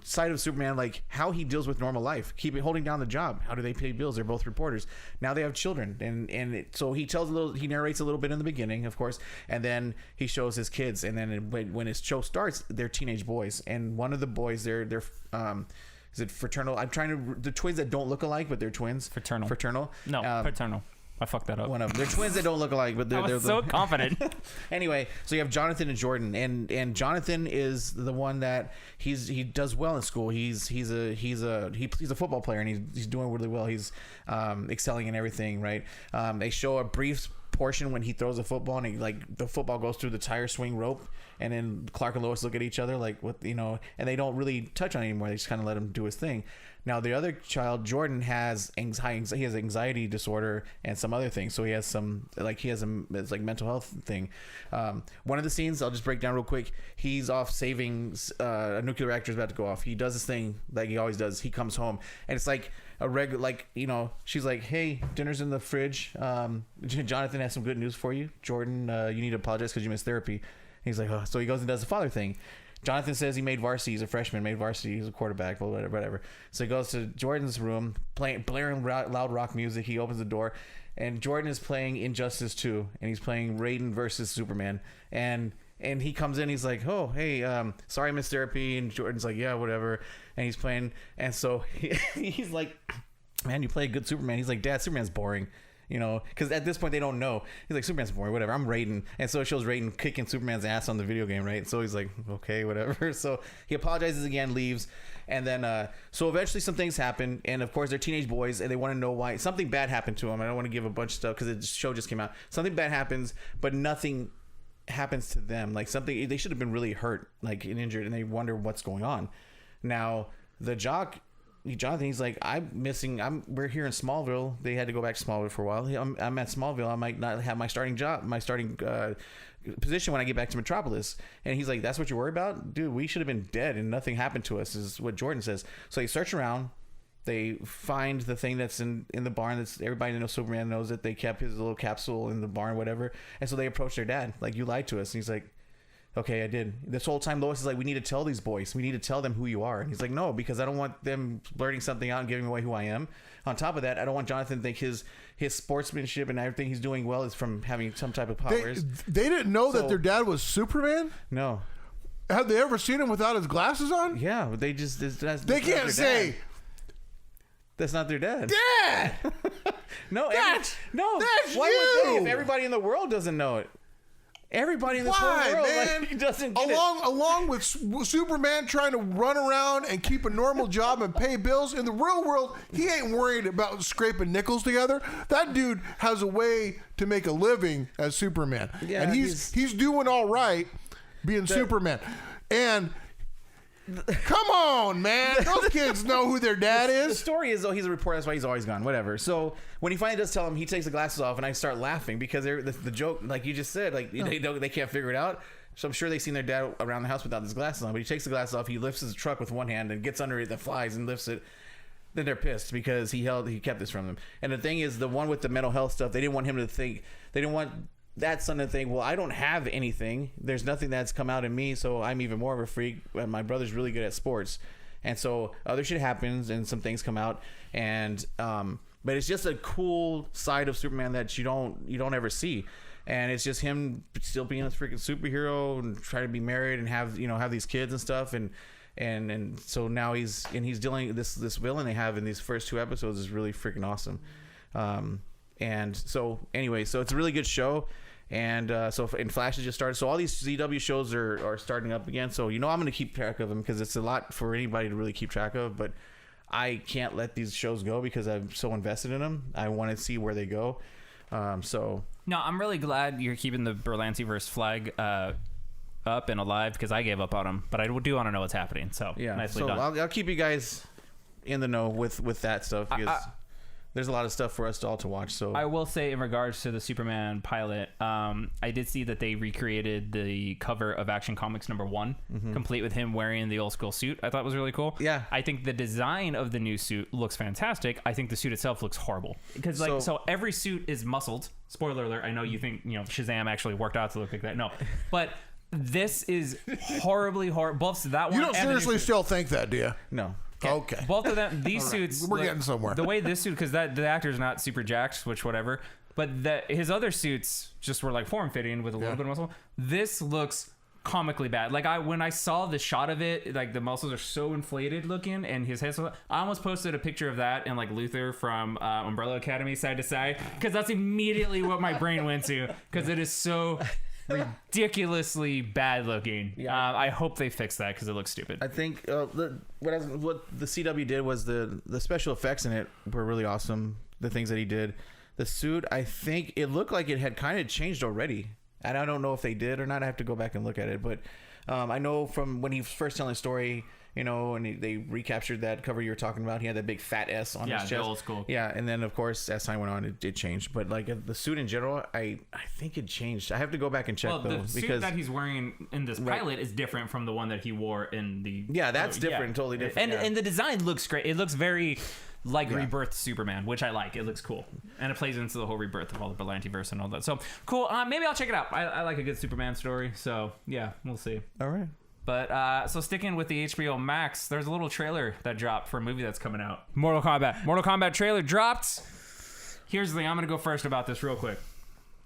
side of Superman, like how he deals with normal life, holding down the job. How do they pay bills? They're both reporters. Now they have children, and so he narrates a little bit in the beginning, of course, and then he shows his kids, and then when his show starts, they're teenage boys, and one of the boys, they're is it fraternal? I'm trying to the twins that don't look alike, but they're twins. Fraternal. No, paternal. I fucked that up. One of them. They're twins that don't look alike, but they're so confident. Anyway, so you have Jonathan and Jordan, and Jonathan is the one that he does well in school. He's a football player, and he's doing really well. He's excelling in everything, right? They show a brief portion when he throws a football, and the football goes through the tire swing rope, and then Clark and Lois look at each other like, what, and they don't really touch on it anymore. They just kind of let him do his thing. Now the other child, Jordan, has anxiety disorder and some other things. So he has it's like mental health thing. One of the scenes I'll just break down real quick. He's off saving a nuclear reactor is about to go off. He does this thing like he always does. He comes home and it's like a regular, she's like, hey, dinner's in the fridge. Jonathan has some good news for you. Jordan, you need to apologize because you missed therapy. And he's like, oh. So he goes and does the father thing. Jonathan says he made varsity. He's a freshman, made varsity. He's a quarterback, whatever. So he goes to Jordan's room, blaring loud rock music. He opens the door, and Jordan is playing Injustice 2, and he's playing Raiden versus Superman. And he comes in, he's like, oh, hey, sorry I missed therapy. And Jordan's like, yeah, whatever. And he's playing, and so he's like, man, you play a good Superman. He's like, Dad, Superman's boring. Because at this point they don't know. He's like, Superman's boring, whatever. I'm Raiden. And so it shows Raiden kicking Superman's ass on the video game, right? So he's like, okay, whatever. So he apologizes again, leaves. And then, so eventually some things happen. And of course, they're teenage boys and they want to know why. Something bad happened to them. I don't want to give a bunch of stuff because the show just came out. Something bad happens, but nothing happens to them. Like something, they should have been really hurt, like and injured, and they wonder what's going on. Now, the jock, Jonathan, he's like, we're here in Smallville. They had to go back to Smallville for a while. I'm at Smallville. I might not have my starting position when I get back to Metropolis. And he's like, that's what you're worried about? Dude, we should have been dead and nothing happened to us, is what Jordan says. So they search around. They find the thing that's in the barn. That's everybody that knows Superman knows that they kept his little capsule in the barn, whatever. And so they approach their dad, like, you lied to us. And he's like, okay, I did. This whole time Lois is like, we need to tell these boys. We need to tell them who you are. And he's like, no, because I don't want them blurting something out and giving away who I am. On top of that, I don't want Jonathan to think his sportsmanship and everything he's doing well is from having some type of powers. They didn't know that their dad was Superman? No. Have they ever seen him without his glasses on? Yeah, they just... They can't say... That's not their dad. Dad! No, that's why you! would they if everybody in the world doesn't know it? Everybody in this whole world doesn't get along with Superman trying to run around and keep a normal job and pay bills, in the real world, he ain't worried about scraping nickels together. That dude has a way to make a living as Superman. Yeah, and he's doing all right being Superman. And come on, man. Those kids know who their dad is. The story is, though, he's a reporter. That's why he's always gone. Whatever. So when he finally does tell him, he takes the glasses off, and I start laughing because the joke, like you just said, like they can't figure it out. So I'm sure they've seen their dad around the house without his glasses on. But he takes the glasses off. He lifts his truck with one hand and gets under it, that flies, and lifts it. Then they're pissed because he kept this from them. And the thing is, the one with the mental health stuff, they didn't want him to think. They didn't want that son to think, well, I don't have anything. There's nothing that's come out in me, so I'm even more of a freak. And my brother's really good at sports, and so other shit happens, and some things come out, and but it's just a cool side of Superman that you don't ever see, and it's just him still being a freaking superhero and trying to be married and have these kids and stuff, and so now he's dealing this villain they have in these first 2 episodes is really freaking awesome. And so anyway, so it's a really good show. And and Flash has just started. So all these CW shows are starting up again. So I'm going to keep track of them because it's a lot for anybody to really keep track of. But I can't let these shows go because I'm so invested in them. I want to see where they go. No, I'm really glad you're keeping the Berlantiverse flag up and alive because I gave up on them. But I do want to know what's happening. So yeah, nicely done. I'll keep you guys in the know with that stuff because there's a lot of stuff for us all to watch. So I will say in regards to the Superman pilot, I did see that they recreated the cover of Action Comics #1, complete with him wearing the old school suit. I thought was really cool. Yeah. I think the design of the new suit looks fantastic. I think the suit itself looks horrible because so every suit is muscled. Spoiler alert. I know you think Shazam actually worked out to look like that. No, but this is horribly horrible. Both that one. You don't seriously still think that, do you? No. Okay. Both of them, these suits. We're getting somewhere. The way this suit, because the actor's not super jacked, which whatever, but his other suits just were like form fitting with a little bit of muscle. This looks comically bad. Like when I saw the shot of it, like the muscles are so inflated looking, and his head. I almost posted a picture of that and like Luther from Umbrella Academy side to side because that's immediately what my brain went to because it is so ridiculously bad looking. Yeah. I hope they fix that because it looks stupid. I think what the CW did was the special effects in it were really awesome. The things that he did, the suit, I think it looked like it had kind of changed already, and I don't know if they did or not. I have to go back and look at it, but I know from when he was first telling the story, and they recaptured that cover you were talking about. He had that big fat S on his chest. Yeah, old school. Yeah, and then of course as time went on, it changed. But like the suit in general, I think it changed. I have to go back and check though. The suit that he's wearing in this pilot is different from the one that he wore in the. Yeah, that's different, totally different. And the design looks great. It looks very like Rebirth Superman, which I like. It looks cool, and it plays into the whole rebirth of all the Berlantiverse and all that. So cool. Maybe I'll check it out. I like a good Superman story. So yeah, we'll see. All right. But so sticking with the HBO Max, there's a little trailer that dropped for a movie that's coming out. Mortal Kombat trailer dropped. Here's the thing. I'm going to go first about this real quick.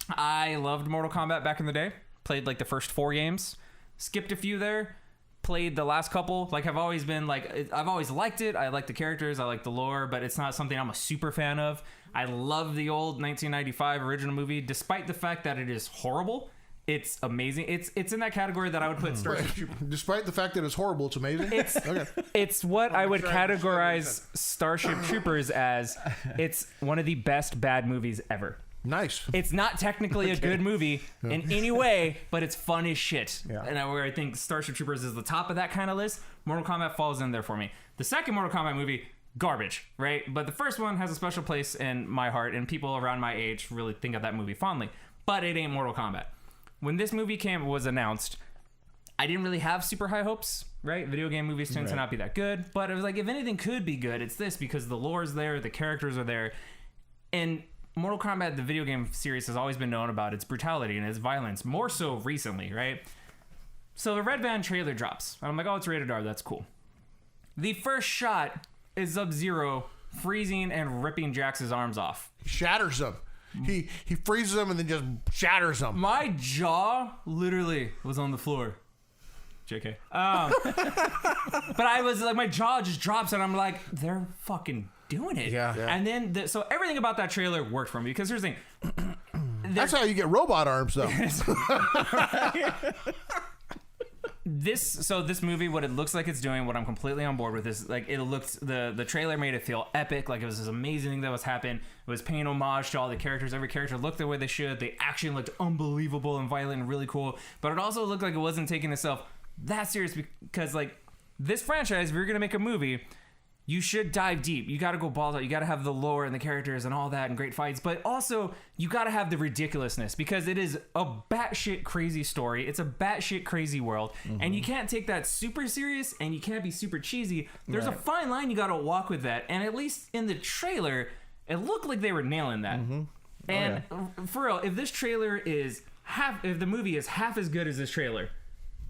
I loved Mortal Kombat back in the day. Played like the first 4 games. Skipped a few there. Played the last couple. Like I've always been like, I've always liked it. I like the characters. I like the lore, but it's not something I'm a super fan of. I love the old 1995 original movie, despite the fact that it is horrible. It's amazing. It's in that category that I would put Starship Troopers. Despite the fact that it's horrible, it's amazing. It's what I would categorize Starship Troopers as. It's one of the best bad movies ever. Nice. It's not technically a good movie in any way, but it's fun as shit. Yeah. And where I think Starship Troopers is the top of that kind of list, Mortal Kombat falls in there for me. The second Mortal Kombat movie, garbage, right? But the first one has a special place in my heart, and people around my age really think of that movie fondly. But it ain't Mortal Kombat. When this movie was announced, I didn't really have super high hopes, right? Video game movies tend to not be that good. But it was like, if anything could be good, it's this, because the lore's there, the characters are there. And Mortal Kombat, the video game series, has always been known about its brutality and its violence, more so recently, right? So the Red Band trailer drops. And I'm like, oh, it's rated R, that's cool. The first shot is Sub-Zero freezing and ripping Jax's arms off. Shatters them. He freezes them and then just shatters them. My jaw literally was on the floor. JK. But I was like, my jaw just drops and I'm like, they're fucking doing it. Yeah. And then, so everything about that trailer worked for me because here's the thing. That's how you get robot arms, though. This movie, what it looks like it's doing, what I'm completely on board with is like it looked, the trailer made it feel epic, like it was this amazing thing that was happening. It was paying homage to all the characters. Every character looked the way they should. The action looked unbelievable and violent and really cool, but it also looked like it wasn't taking itself that serious because like this franchise, if you're gonna make a movie, you should dive deep. You got to go balls out. You got to have the lore and the characters and all that and great fights. But also, you got to have the ridiculousness because it is a batshit crazy story. It's a batshit crazy world. And you can't take that super serious and you can't be super cheesy. There's a fine line you got to walk with that. And at least in the trailer, it looked like they were nailing that. And for real, if this trailer is if the movie is half as good as this trailer,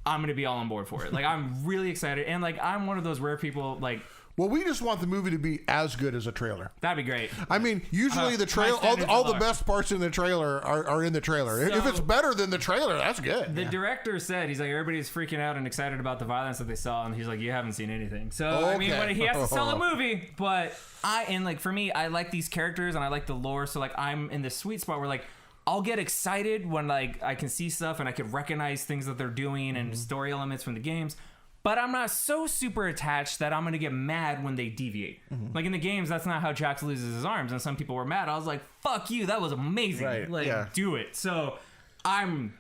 I'm going to be all on board for it. Like, I'm really excited. And like, I'm one of those rare people, like, well, we just want the movie to be as good as a trailer. That'd be great. I mean, usually the trailer, all the best parts in the trailer are in the trailer. So, if it's better than the trailer, that's good. The director said, he's like, everybody's freaking out and excited about the violence that they saw, and he's like, you haven't seen anything. So I mean, but he has to sell a movie. But for me, I like these characters and I like the lore. So like, I'm in this sweet spot where like, I'll get excited when like I can see stuff and I can recognize things that they're doing and story elements from the games. But I'm not so super attached that I'm going to get mad when they deviate. Like in the games, that's not how Jax loses his arms. And some people were mad. I was like, fuck you. That was amazing. Right. Like, do it. So I'm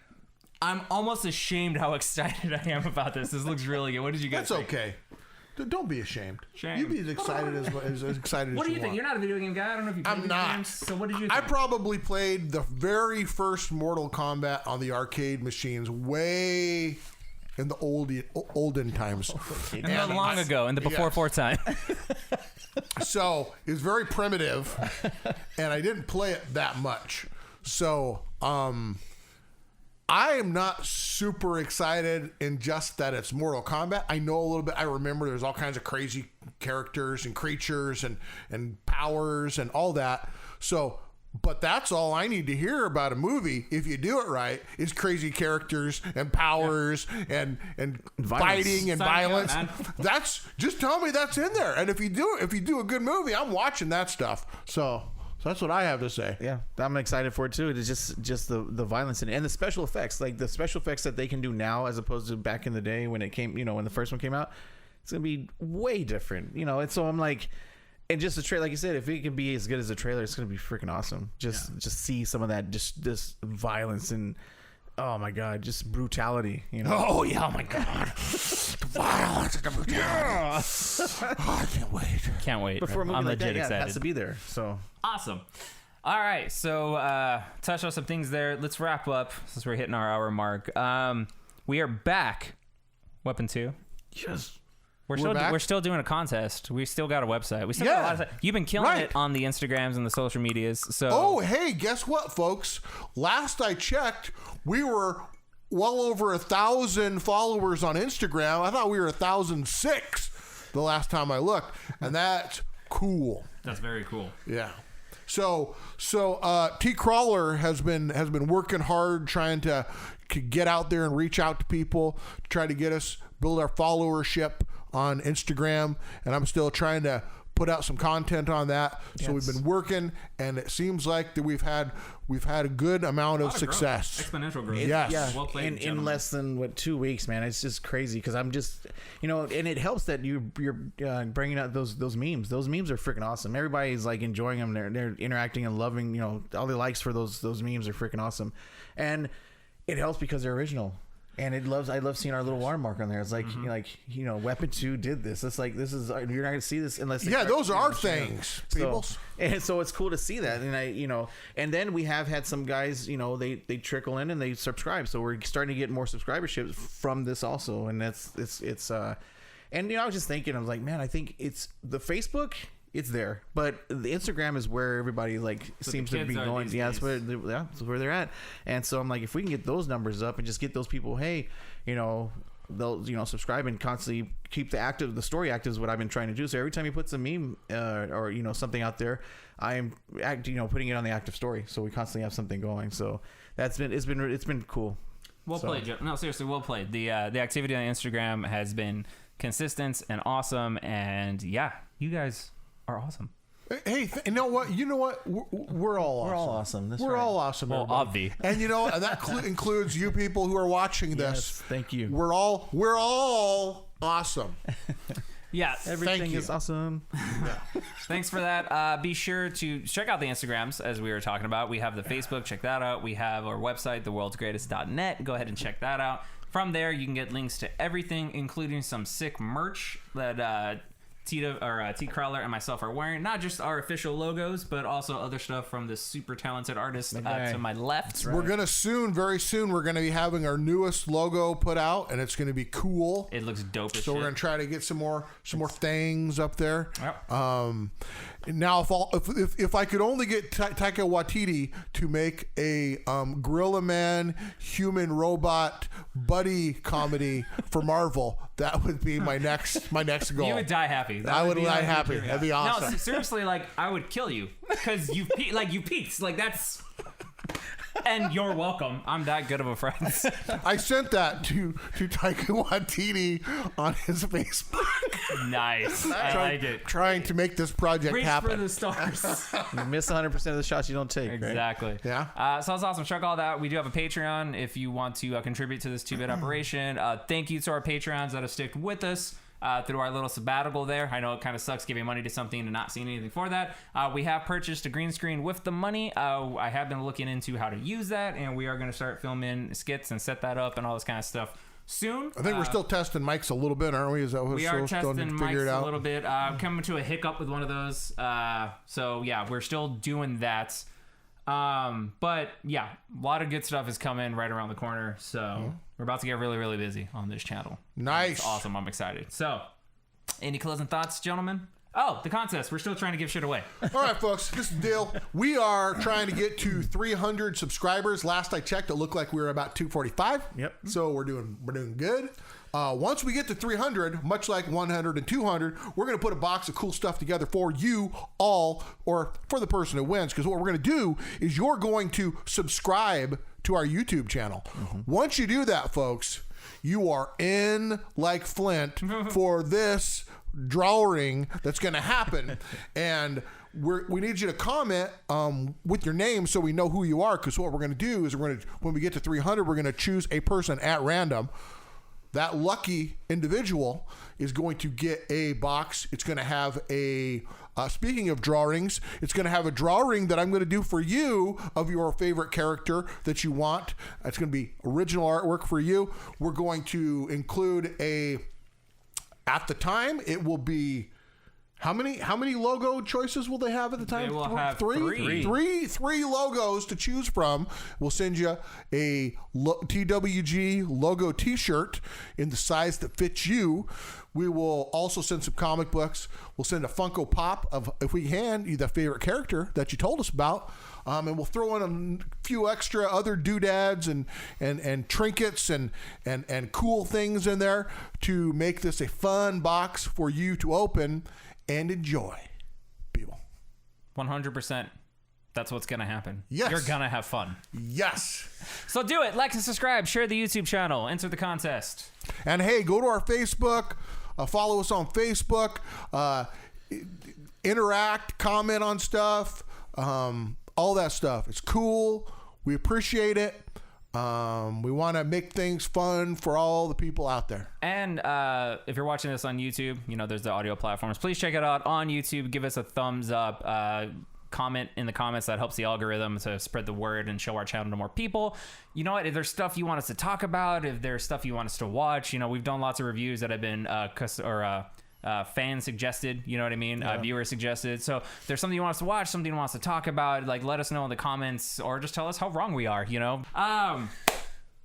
almost ashamed how excited I am about this. This looks really good. What did you guys think? That's okay. Don't be ashamed. Shame. You be as excited as excited What as do you think? want. You're not a video game guy. I don't know if you play I'm video not. games. So what did you think? I probably played the very first Mortal Kombat on the arcade machines way in the olden times. And not long ago, in the before four time. So it was very primitive, and I didn't play it that much. So I am not super excited in just that it's Mortal Kombat. I know a little bit. I remember there's all kinds of crazy characters and creatures and powers and all that. So, but that's all I need to hear about a movie, if you do it right, is crazy characters and powers and fighting and violence. That's just tell me that's in there. And if you do a good movie, I'm watching that stuff. So that's what I have to say. Yeah, I'm excited for it too. It's just the violence in it and the special effects, like the special effects that they can do now as opposed to back in the day when it came, when the first one came out. It's gonna be way different, And so I'm like, and just the trailer, like you said, if it can be as good as the trailer, it's gonna be freaking awesome. Just see some of that, just this violence and oh my god, just brutality. Oh yeah, oh my god, the violence and the brutality. Yeah. Oh, I can't wait. Can't wait. Before a movie I'm like that, legit it excited. has to be there. So Awesome. All right, so touch on some things there. Let's wrap up since we're hitting our hour mark. We are back. Weapon 2. yes. We're still doing a contest. We still got a website. We still got a lot of stuff. You've been killing it on the Instagrams and the social medias. So Oh, hey, guess what, folks? Last I checked, we were well over 1,000 followers on Instagram. I thought we were 1,006 the last time I looked, and that's cool. that's very cool. Yeah. So T Crawler has been working hard trying to get out there and reach out to people to try to get us build our followership on Instagram, and I'm still trying to put out some content on that. So we've been working, and it seems like that we've had a good amount of success. Exponential growth. Yes. Yeah, Well played, in less than 2 weeks, man. It's just crazy because I'm just, and it helps that you're bringing out those memes. Those memes are freaking awesome. Everybody's like enjoying them. They're interacting and loving. All the likes for those memes are freaking awesome, and it helps because they're original. And I love seeing our little watermark on there. It's like, Weapon 2 did this. It's like, you're not going to see this unless. Those are things, people. And so it's cool to see that. And and then we have had some guys, they trickle in and they subscribe. So we're starting to get more subscriberships from this also. And it's and I was just thinking, I was like, man, I think it's the Facebook. It's there, but the Instagram is where everybody seems to be going. Yeah, that's where they're at. And so I'm like, if we can get those numbers up and just get those people, hey, they'll subscribe and constantly keep the story active is what I've been trying to do. So every time he puts a meme or something out there, I'm putting it on the active story. So we constantly have something going. So it's been cool. Well played, Joe. No, seriously, well played. The activity on Instagram has been consistent and awesome, and yeah, you guys are awesome. Hey, you know what? We're all awesome. We're all awesome. That's We're right. all awesome. Well, everybody. And and that includes you people who are watching this. Yes, thank you. We're all awesome. Yeah, Everything is awesome. thanks for that. Be sure to check out the Instagrams as we were talking about. We have the Facebook. Check that out. We have our website, theworldsgreatest.net. Go ahead and check that out. From there, you can get links to everything, including some sick merch that T Crawler and myself are wearing. Not just our official logos, but also other stuff from this super talented artist to my left. We're gonna very soon, we're gonna be having our newest logo put out, and it's gonna be cool. It looks dope as So shit. we're gonna try to get some more things up there. Yep. Now, if I could only get Taika Waititi to make a Gorilla Man human robot buddy comedy for Marvel, that would be my next goal. You would die happy. I would die happy. That'd be awesome. No, seriously, I would kill you because you peaked. That's. And you're welcome. I'm that good of a friend. I sent that to Taika Waititi on his Facebook. Nice. I like it. Trying to make this project Reach happen. for the stars. You miss 100% of the shots you don't take. Right? Exactly. Yeah. So that's awesome. Check all that. We do have a Patreon if you want to contribute to this 2-bit operation. Thank you to our Patreons that have stuck with us through our little sabbatical there. I know it kind of sucks giving money to something and not seeing anything for that. We have purchased a green screen with the money. I have been looking into how to use that, and we are going to start filming skits and set that up and all this kind of stuff soon. I think we're still testing mics a little bit, aren't we? Is that what we are testing mics a little bit. Coming to a hiccup with one of those. So yeah, we're still doing that. But yeah, a lot of good stuff is coming right around the corner. So we're about to get really, really busy on this channel. Nice. It's awesome. I'm excited. So any closing thoughts, gentlemen? Oh, the contest. We're still trying to give shit away. All right, folks, this is the deal. We are trying to get to 300 subscribers. Last I checked, it looked like we were about 245. Yep. So we're doing good. Once we get to 300, much like 100 and 200, we're going to put a box of cool stuff together for you all, or for the person who wins. Because what we're going to do is you're going to subscribe to our YouTube channel. Once you do that, folks, you are in like Flint for this drawing that's going to happen. And we need you to comment with your name so we know who you are. Because what we're going to do is when we get to 300, we're going to choose a person at random. That lucky individual is going to get a box. It's going to have speaking of drawings, it's going to have a drawing that I'm going to do for you of your favorite character that you want. It's going to be original artwork for you. We're going to include at the time, it will be, how many logo choices will they have at the time? They will have three logos to choose from. We'll send you a TWG logo t-shirt in the size that fits you. We will also send some comic books. We'll send a Funko Pop of, if we can, the favorite character that you told us about. And we'll throw in a few extra other doodads and trinkets and cool things in there to make this a fun box for you to open and enjoy, people. 100%. That's what's going to happen. Yes. You're going to have fun. Yes. So do it. Like and subscribe. Share the YouTube channel. Enter the contest. And hey, go to our Facebook. Follow us on Facebook. Interact. Comment on stuff. All that stuff. It's cool. We appreciate it. We want to make things fun for all the people out there. And if you're watching this on YouTube, there's the audio platforms. Please check it out on YouTube. Give us a thumbs up. Comment in the comments. That helps the algorithm to spread the word and show our channel to more people. You know what? If there's stuff you want us to talk about, if there's stuff you want us to watch, we've done lots of reviews that have been fan suggested, you know what I mean? Yeah. Viewer suggested. So if there's something you want us to watch, something you want us to talk about, let us know in the comments, or just tell us how wrong we are, A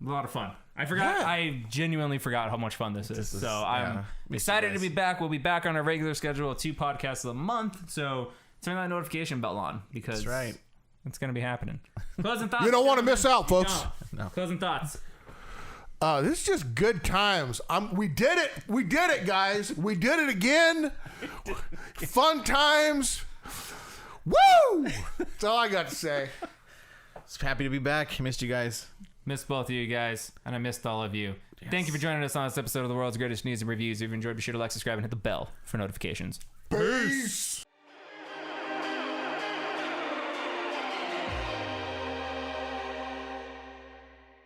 lot of fun. I genuinely forgot how much fun this is. So I'm excited to be back. We'll be back on our regular schedule of 2 podcasts a month. So turn that notification bell on, because that's right. It's going to be happening. Closing thoughts. You don't want to miss out, folks. No. Closing thoughts. This is just good times. We did it. We did it, guys. We did it again. Fun times. Woo! That's all I got to say. Just happy to be back. Missed you guys. Missed both of you guys, and I missed all of you. Yes. Thank you for joining us on this episode of the World's Greatest News and Reviews. If you enjoyed, be sure to like, subscribe, and hit the bell for notifications. Peace.